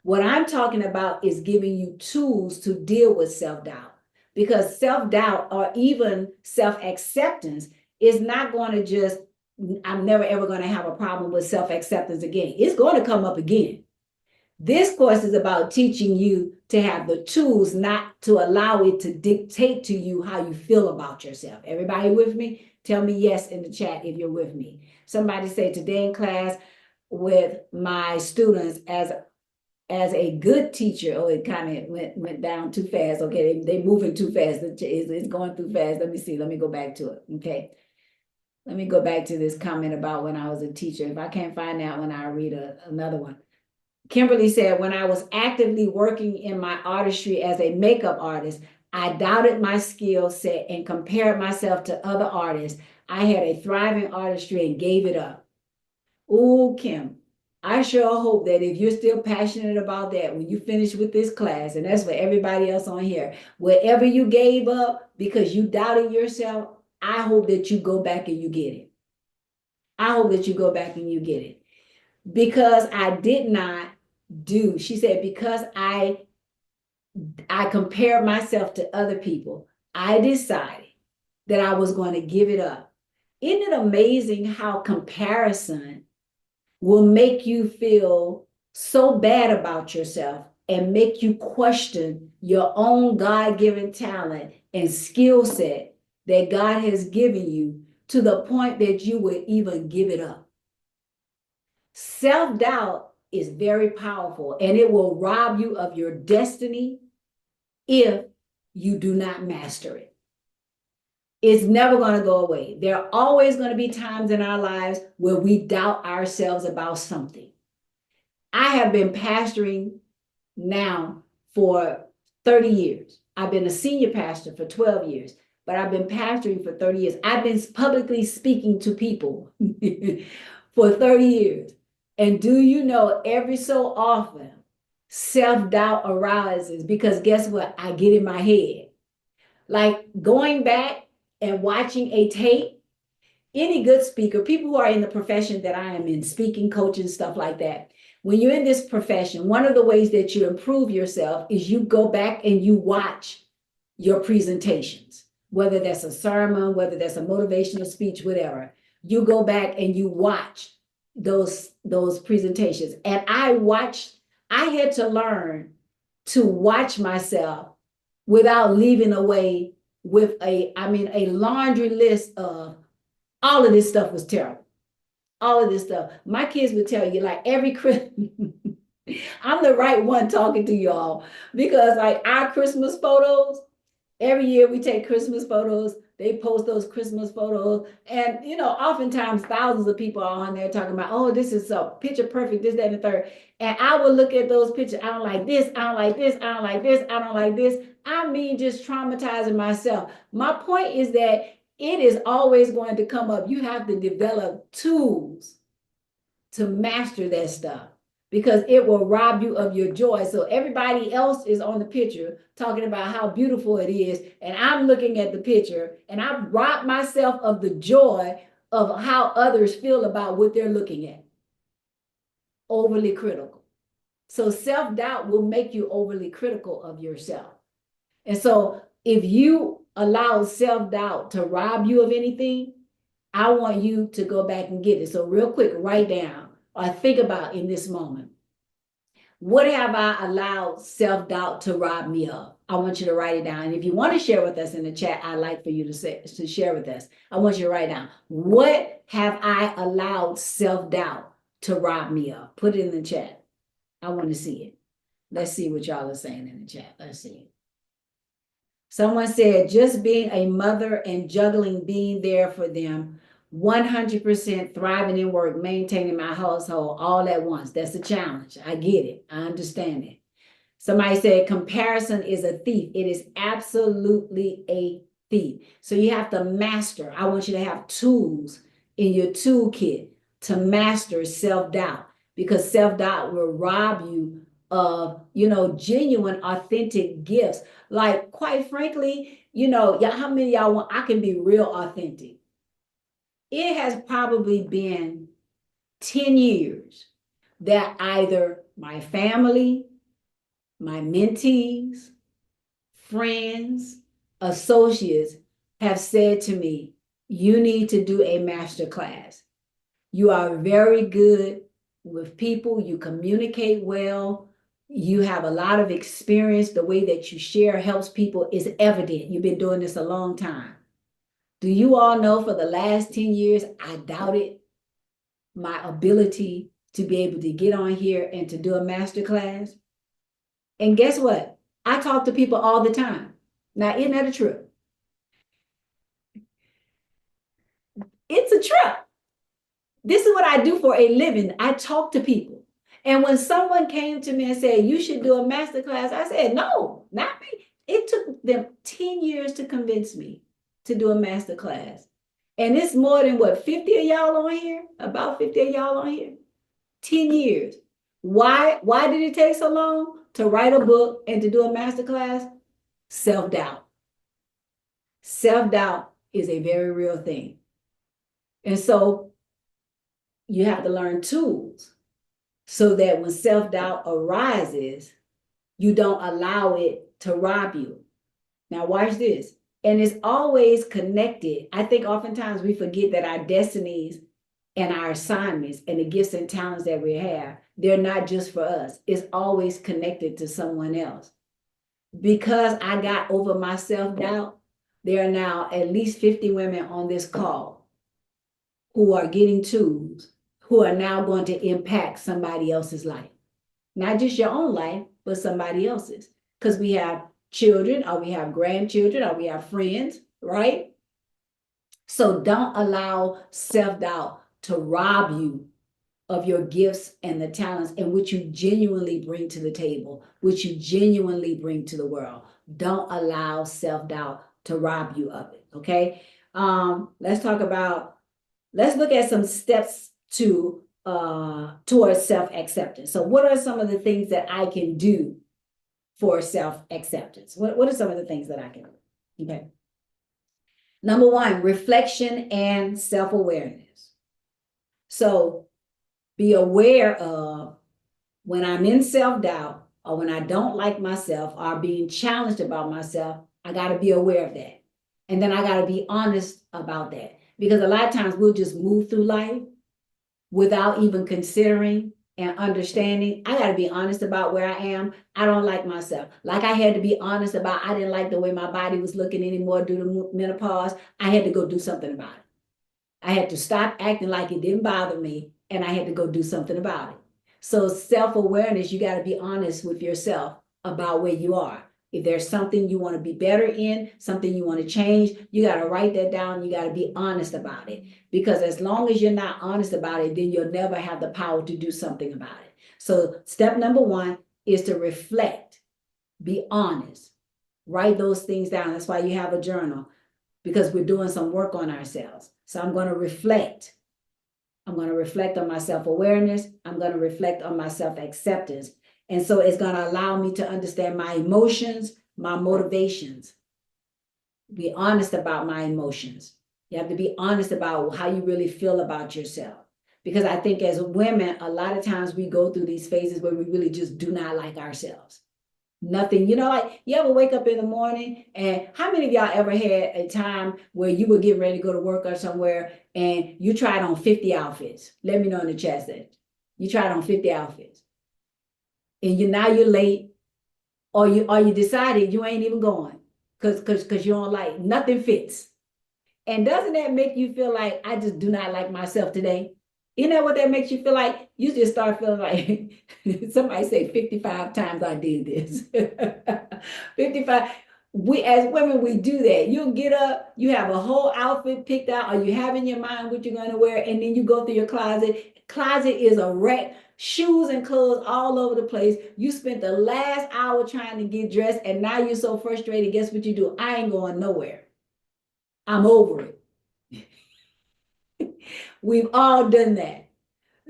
What I'm talking about is giving you tools to deal with self-doubt, because self-doubt, or even self-acceptance, is not going to just, I'm never ever going to have a problem with self-acceptance again. It's going to come up again. This course is about teaching you to have the tools not to allow it to dictate to you how you feel about yourself. Everybody with me? Tell me yes in the chat if you're with me. Somebody say, today in class with my students, as a good teacher. Oh, it kind of went down too fast. Okay, they moving too fast. It's going too fast. Let me see. Let me go back to it. Okay. Let me go back to this comment about when I was a teacher. If I can't find that one, I'll read another one. Kimberly said, when I was actively working in my artistry as a makeup artist, I doubted my skill set and compared myself to other artists. I had a thriving artistry and gave it up. Ooh, Kim, I sure hope that if you're still passionate about that, when you finish with this class, and that's for everybody else on here, wherever you gave up because you doubted yourself, I hope that you go back and you get it. I hope that you go back and you get it. Because I did not do, she said, because I compared myself to other people, I decided that I was going to give it up. Isn't it amazing how comparison will make you feel so bad about yourself and make you question your own God-given talent and skill set that God has given you, to the point that you would even give it up? Self-doubt is very powerful, and it will rob you of your destiny if you do not master it. It's never going to go away. There are always going to be times in our lives where we doubt ourselves about something. I have been pastoring now for 30 years. I've been a senior pastor for 12 years. but I've been pastoring for 30 years. I've been publicly speaking to people for 30 years. And do you know, every so often, self-doubt arises because guess what? I get in my head. Like going back and watching a tape, any good speaker, people who are in the profession that I am in, speaking, coaching, stuff like that, when you're in this profession, one of the ways that you improve yourself is you go back and you watch your presentations, whether that's a sermon, whether that's a motivational speech, whatever. You go back and you watch those presentations. And I had to learn to watch myself without leaving away with a laundry list of all of this stuff was terrible. All of this stuff. My kids would tell you, like, every Christmas, I'm the right one talking to y'all, because like our Christmas photos, every year we take Christmas photos. They post those Christmas photos. And, oftentimes thousands of people are on there talking about, oh, this is so picture perfect, this, that, and the third. And I would look at those pictures. I don't like this. I don't like this. I don't like this. I don't like this. I mean, just traumatizing myself. My point is that it is always going to come up. You have to develop tools to master that stuff, because it will rob you of your joy. So everybody else is on the picture talking about how beautiful it is, and I'm looking at the picture and I've robbed myself of the joy of how others feel about what they're looking at. Overly critical. So self-doubt will make you overly critical of yourself. And so if you allow self-doubt to rob you of anything, I want you to go back and get it. So real quick, write down or think about in this moment, what have I allowed self-doubt to rob me of? I want you to write it down. And if you want to share with us in the chat, I'd like for you to share with us. I want you to write down, what have I allowed self-doubt to rob me of? Put it in the chat. I want to see it. Let's see what y'all are saying in the chat. Let's see. Someone said, just being a mother and juggling being there for them, 100% thriving in work, maintaining my household all at once. That's a challenge. I get it. I understand it. Somebody said, comparison is a thief. It is absolutely a thief. So you have to master. I want you to have tools in your toolkit to master self-doubt, because self-doubt will rob you of, genuine, authentic gifts. Like, quite frankly, how many of y'all want, I can be real authentic. It has probably been 10 years that either my family, my mentees, friends, associates have said to me, you need to do a master class. You are very good with people. You communicate well. You have a lot of experience. The way that you share helps people is evident. You've been doing this a long time. Do you all know, for the last 10 years, I doubted my ability to be able to get on here and to do a master class? And guess what? I talk to people all the time. Now, isn't that a trip? It's a trip. This is what I do for a living. I talk to people. And when someone came to me and said, you should do a master class, I said, no, not me. It took them 10 years to convince me to do a master class. And it's more than what, 50 of y'all on here? About 50 of y'all on here? 10 years. Why did it take so long to write a book and to do a master class? Self-doubt. Self-doubt is a very real thing. And so you have to learn tools so that when self-doubt arises, you don't allow it to rob you. Now watch this. And it's always connected. I think oftentimes we forget that our destinies and our assignments and the gifts and talents that we have, they're not just for us. It's always connected to someone else. Because I got over my self-doubt, there are now at least 50 women on this call who are getting tools, who are now going to impact somebody else's life. Not just your own life, but somebody else's. Because we have children, or we have grandchildren, or we have friends, right? So don't allow self-doubt to rob you of your gifts and the talents and what you genuinely bring to the table, which you genuinely bring to the world. Don't allow self-doubt to rob you of it. Okay. Let's look at some steps towards self-acceptance. So what are some of the things that I can do for self-acceptance? What are some of the things that I can do? Okay. Number one, reflection and self-awareness. So be aware of when I'm in self-doubt or when I don't like myself or being challenged about myself, I got to be aware of that. And then I got to be honest about that. Because a lot of times we'll just move through life without even considering and understanding. I got to be honest about where I am. I don't like myself. Like I had to be honest about I didn't like the way my body was looking anymore due to menopause. I had to go do something about it. I had to stop acting like it didn't bother me, and I had to go do something about it. So self-awareness, you got to be honest with yourself about where you are. If there's something you want to be better in, something you want to change, you got to write that down. You got to be honest about it. Because as long as you're not honest about it, then you'll never have the power to do something about it. So step number one is to reflect, be honest, write those things down. That's why you have a journal, because we're doing some work on ourselves. So I'm going to reflect. I'm going to reflect on my self-awareness. I'm going to reflect on my self-acceptance. And so it's going to allow me to understand my emotions, my motivations. Be honest about my emotions. You have to be honest about how you really feel about yourself. Because I think as women, a lot of times we go through these phases where we really just do not like ourselves. Nothing, like you ever wake up in the morning, and how many of y'all ever had a time where you were getting ready to go to work or somewhere and you tried on 50 outfits? Let me know in the chat that you tried on 50 outfits. And now you're late, or you decided you ain't even going because you don't like nothing fits. And doesn't that make you feel like I just do not like myself today? You know what that makes you feel like? You just start feeling like somebody say 55 times I did this. 55. We as women, we do that. You'll get up, you have a whole outfit picked out, or you have in your mind what you're going to wear, and then you go through your closet. Closet is a wreck. Shoes and clothes all over the place. You spent the last hour trying to get dressed, and now you're so frustrated. Guess what you do? I ain't going nowhere. I'm over it. We've all done that.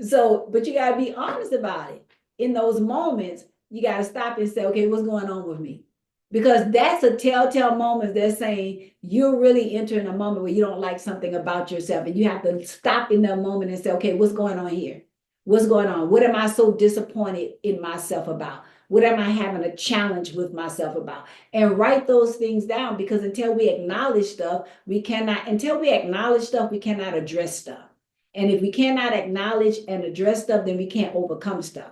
So, but you got to be honest about it. In those moments, you got to stop and say, okay, what's going on with me? Because that's a telltale moment that's saying you're really entering a moment where you don't like something about yourself. And you have to stop in that moment and say, okay, what's going on here? What's going on? What am I so disappointed in myself about? What am I having a challenge with myself about? And write those things down, because until we acknowledge stuff, we cannot address stuff. And if we cannot acknowledge and address stuff, then we can't overcome stuff.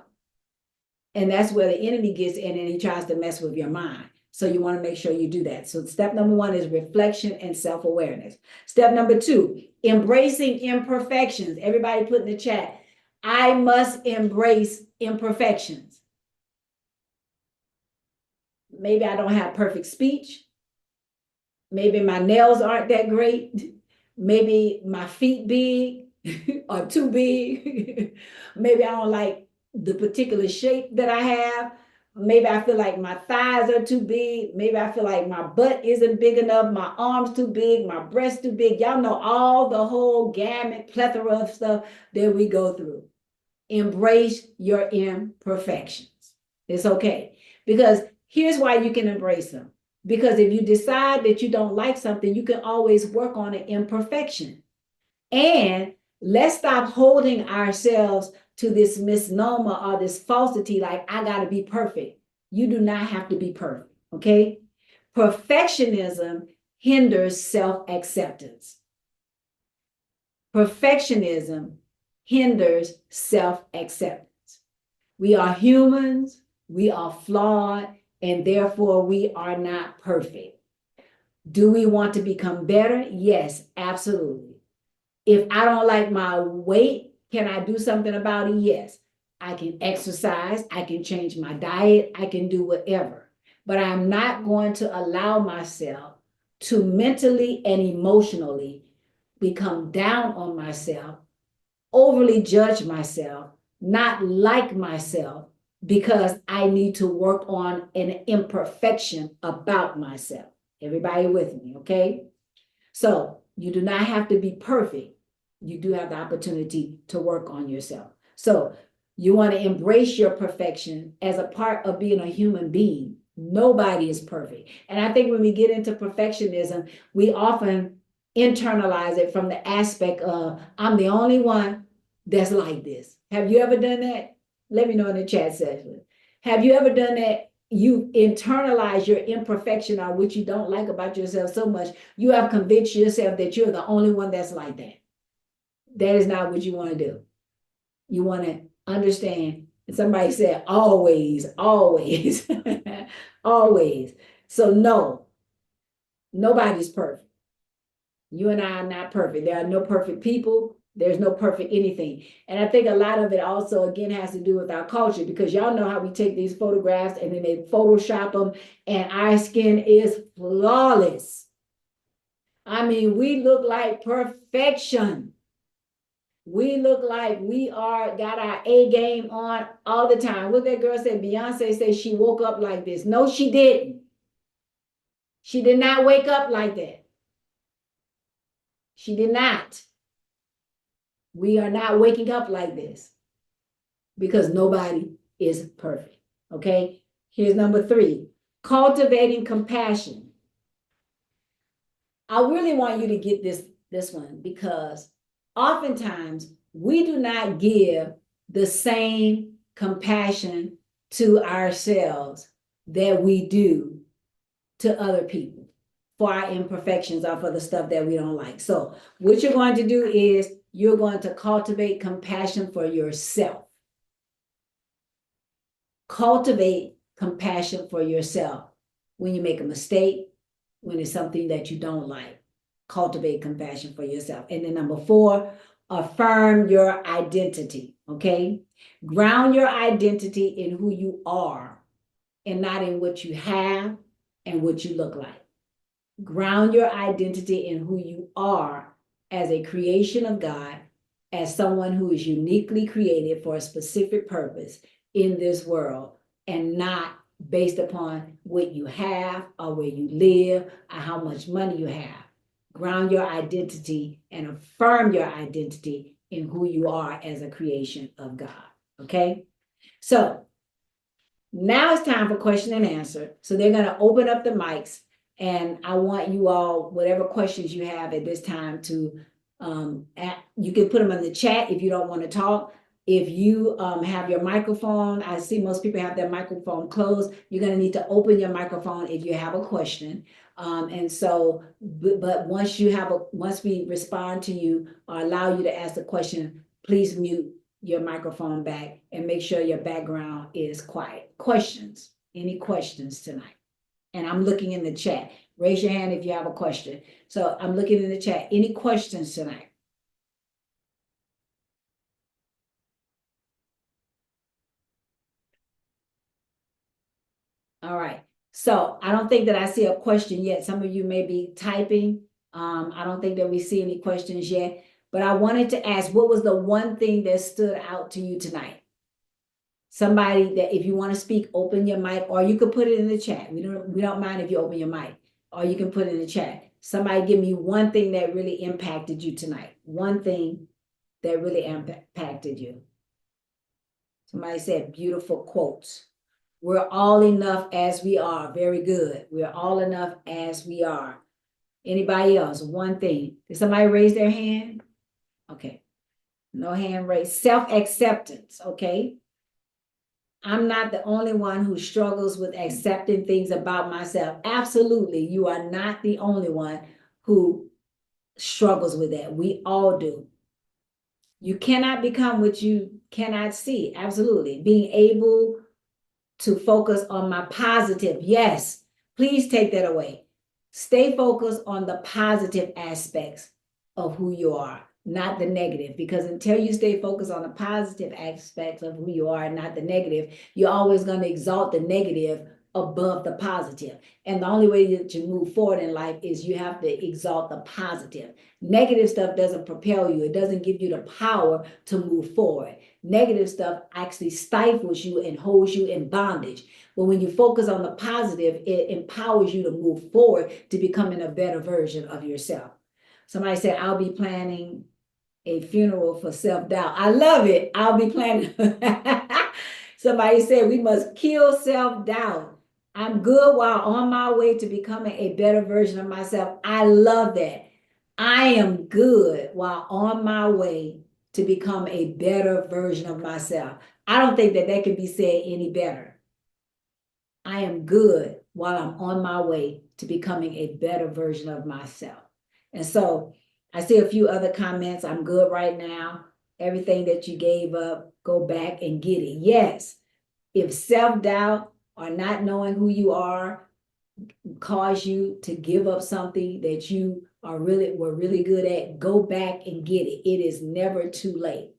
And that's where the enemy gets in and he tries to mess with your mind. So you want to make sure you do that. So step number one is reflection and self-awareness. Step number two, embracing imperfections. Everybody put in the chat, I must embrace imperfections. Maybe I don't have perfect speech. Maybe my nails aren't that great. Maybe my feet big or too big. Maybe I don't like the particular shape that I have. Maybe I feel like my thighs are too big. Maybe I feel like my butt isn't big enough. My arms too big. My breasts too big. Y'all know all the whole gamut, plethora of stuff that we go through. Embrace your imperfections. It's okay. Because here's why you can embrace them. Because if you decide that you don't like something, you can always work on an imperfection. And let's stop holding ourselves to this misnomer or this falsity, like I got to be perfect. You do not have to be perfect, okay? Perfectionism hinders self-acceptance. Perfectionism hinders self-acceptance. We are humans, we are flawed, and therefore we are not perfect. Do we want to become better? Yes, absolutely. If I don't like my weight, can I do something about it? Yes. I can exercise, I can change my diet, I can do whatever. But I'm not going to allow myself to mentally and emotionally become down on myself, overly judge myself, not like myself, because I need to work on an imperfection about myself. Everybody with me, okay? So you do not have to be perfect. You do have the opportunity to work on yourself. So you want to embrace your perfection as a part of being a human being. Nobody is perfect. And I think when we get into perfectionism, we often internalize it from the aspect of, I'm the only one that's like this. Have you ever done that? Let me know in the chat section. Have you ever done that? You internalize your imperfection or what you don't like about yourself so much, you have convinced yourself that you're the only one that's like that. That is not what you want to do. You want to understand. And somebody said, always, always, always. So no, nobody's perfect. You and I are not perfect. There are no perfect people. There's no perfect anything. And I think a lot of it also, again, has to do with our culture, because y'all know how we take these photographs and then they Photoshop them and our skin is flawless. I mean, we look like perfection. We look like we got our A game on all the time. What that girl said, Beyonce said she woke up like this. No, she didn't. She did not wake up like that. She did not. We are not waking up like this because nobody is perfect. Okay. Here's number 3, cultivating compassion. I really want you to get this one, because oftentimes we do not give the same compassion to ourselves that we do to other people for our imperfections or for the stuff that we don't like. So what you're going to do is you're going to cultivate compassion for yourself. Cultivate compassion for yourself when you make a mistake, when it's something that you don't like. Cultivate compassion for yourself. And then number 4, affirm your identity, okay? Ground your identity in who you are and not in what you have and what you look like. Ground your identity in who you are as a creation of God, as someone who is uniquely created for a specific purpose in this world, and not based upon what you have or where you live or how much money you have. Ground your identity and affirm your identity in who you are as a creation of God. Okay? So now it's time for question and answer. So they're going to open up the mics, and I want you all, whatever questions you have at this time, to you can put them in the chat if you don't want to talk. If you have your microphone, I see most people have their microphone closed. You're going to need to open your microphone if you have a question. And so, but once we respond to you or allow you to ask the question, please mute your microphone back and make sure your background is quiet. Questions? Any questions tonight? And I'm looking in the chat. Raise your hand if you have a question. So I'm looking in the chat. Any questions tonight? All right. So I don't think that I see a question yet. Some of you may be typing. I don't think that we see any questions yet. But I wanted to ask, what was the one thing that stood out to you tonight? Somebody that, if you want to speak, open your mic, or you could put it in the chat. We don't mind if you open your mic, or you can put it in the chat. Somebody give me one thing that really impacted you tonight. One thing that really impacted you. Somebody said beautiful quotes. We're all enough as we are. Very good. We're all enough as we are. Anybody else? One thing. Did somebody raise their hand? Okay. No hand raised. Self-acceptance. Okay. I'm not the only one who struggles with accepting things about myself. Absolutely. You are not the only one who struggles with that. We all do. You cannot become what you cannot see. Absolutely. Being able to focus on my positive. Yes, please take that away. Stay focused on the positive aspects of who you are, not the negative, because until you stay focused on the positive aspects of who you are and not the negative, you're always going to exalt the negative above the positive. And the only way that you move forward in life is you have to exalt the positive. Negative stuff doesn't propel you. It doesn't give you the power to move forward. negative stuff actually stifles you and holds you in bondage. But when you focus on the positive, it empowers you to move forward to becoming a better version of yourself. Somebody said, I'll be planning a funeral for self-doubt. I love it. I'll be planning. Somebody said we must kill self-doubt. I'm good while on my way to becoming a better version of myself. I love that. I am good while on my way to become a better version of myself. I don't think that can be said any better. I am good while I'm on my way to becoming a better version of myself. And so I see a few other comments. I'm good right now. Everything that you gave up, go back and get it. Yes, if self-doubt or not knowing who you are cause you to give up something that you were really good at, go back and get it. It is never too late.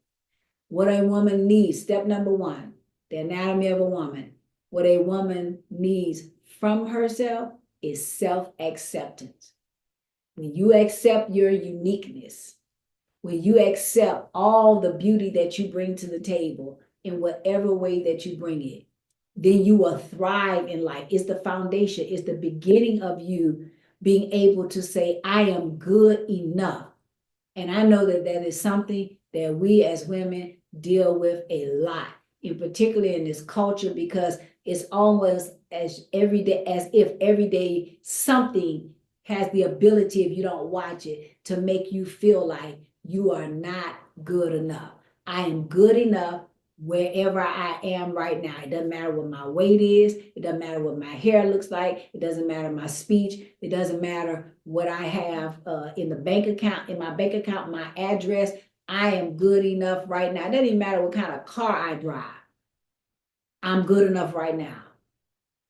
What a woman needs, step number one, the anatomy of a woman. What a woman needs from herself is self-acceptance. When you accept your uniqueness, when you accept all the beauty that you bring to the table in whatever way that you bring it, then you will thrive in life. It's the foundation. It's the beginning of you being able to say, I am good enough. And I know that that is something that we as women deal with a lot, in particular in this culture, because it's almost as if every day something has the ability, if you don't watch it, to make you feel like you are not good enough. I am good enough wherever I am right now. It doesn't matter what my weight is. It doesn't matter what my hair looks like. It doesn't matter my speech. It doesn't matter what I have in my bank account, my address. I am good enough right now. It doesn't even matter what kind of car I drive. I'm good enough right now,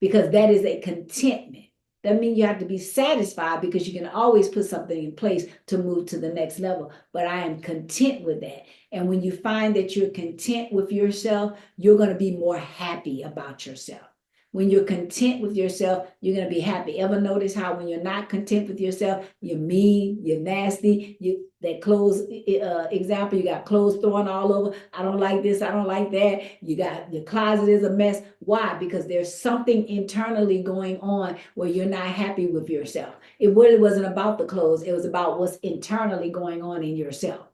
because that is a contentment. That means you have to be satisfied, because you can always put something in place to move to the next level. But I am content with that. And when you find that you're content with yourself, you're going to be more happy about yourself. When you're content with yourself, you're going to be happy. Ever notice how when you're not content with yourself, you're mean, you're nasty, that clothes example, you got clothes thrown all over. I don't like this, I don't like that. You got your closet is a mess. Why? Because there's something internally going on where you're not happy with yourself. It really wasn't about the clothes. It was about what's internally going on in yourself.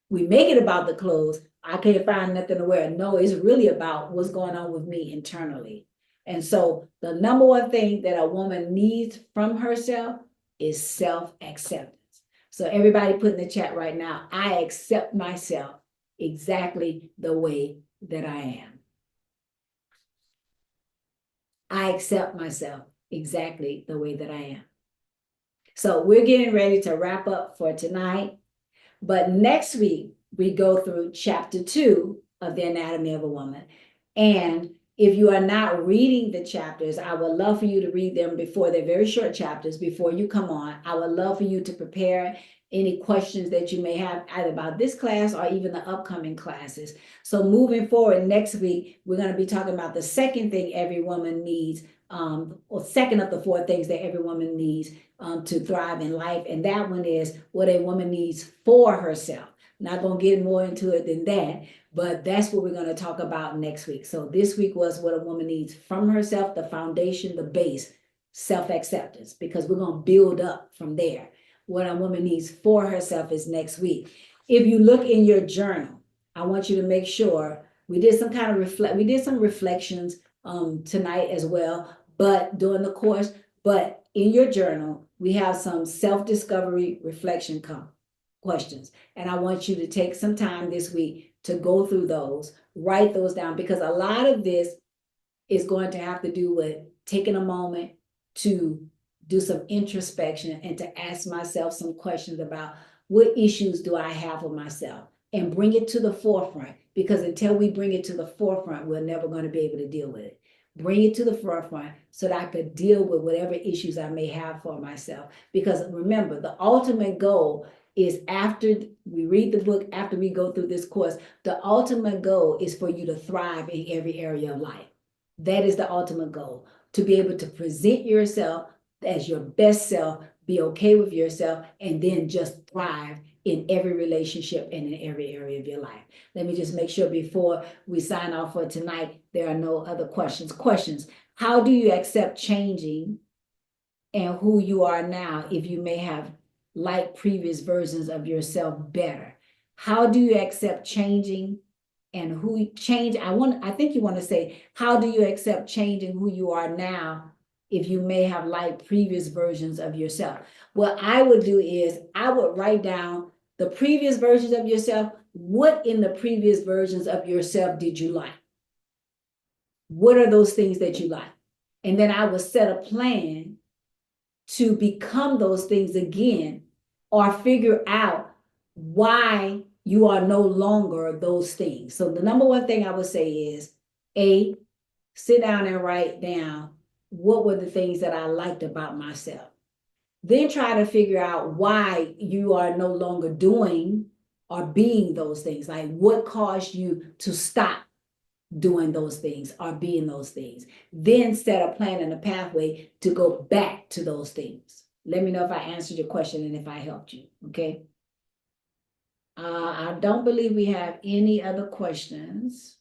We make it about the clothes. I can't find nothing to wear. No, it's really about what's going on with me internally. And so the number one thing that a woman needs from herself is self-acceptance. So everybody put in the chat right now, I accept myself exactly the way that I am. I accept myself exactly the way that I am. So we're getting ready to wrap up for tonight. But next week, we go through chapter 2 of the Anatomy of a Woman. And if you are not reading the chapters, I would love for you to read them before. They're very short chapters before you come on. I would love for you to prepare any questions that you may have either about this class or even the upcoming classes. So moving forward next week, we're going to be talking about the second thing every woman needs, or second of the 4 things that every woman needs to thrive in life. And that one is what a woman needs for herself. Not going to get more into it than that, but that's what we're going to talk about next week. So this week was what a woman needs from herself, the foundation, the base, self-acceptance, because we're going to build up from there. What a woman needs for herself is next week. If you look in your journal, I want you to make sure we did some kind of we did some reflections tonight as well, but during the course, but in your journal, we have some self-discovery reflection questions. And I want you to take some time this week to go through those, write those down, because a lot of this is going to have to do with taking a moment to do some introspection and to ask myself some questions about what issues do I have with myself, and bring it to the forefront, because until we bring it to the forefront, we're never going to be able to deal with it. Bring it to the forefront so that I could deal with whatever issues I may have for myself. Because remember, the ultimate goal is, after we read the book, after we go through this course, the ultimate goal is for you to thrive in every area of life. That is the ultimate goal, to be able to present yourself as your best self, be okay with yourself, and then just thrive in every relationship and in every area of your life. Let me just make sure before we sign off for tonight, there are no other questions. Questions. How do you accept changing and who you are now if you may have liked previous versions of yourself better? How do you accept changing and who change? I think you want to say, how do you accept changing who you are now if you may have liked previous versions of yourself? What I would do is I would write down the previous versions of yourself. What in the previous versions of yourself did you like? What are those things that you like? And then I would set a plan to become those things again, or figure out why you are no longer those things. So the number one thing I would say is, sit down and write down what were the things that I liked about myself. Then try to figure out why you are no longer doing or being those things. Like what caused you to stop doing those things or being those things. Then set a plan and a pathway to go back to those things. Let me know if I answered your question and if I helped you, okay? I don't believe we have any other questions.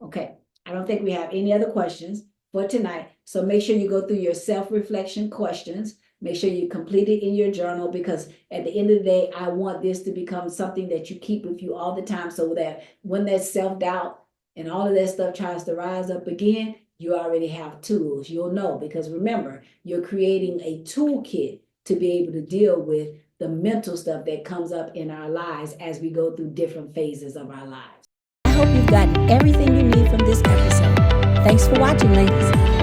Okay, I don't think we have any other questions for tonight. So make sure you go through your self-reflection questions. Make sure you complete it in your journal, because at the end of the day, I want this to become something that you keep with you all the time, so that when that self-doubt and all of that stuff tries to rise up again, you already have tools. You'll know, because remember, you're creating a toolkit to be able to deal with the mental stuff that comes up in our lives as we go through different phases of our lives. I hope you've gotten everything you need from this episode. Thanks for watching, ladies.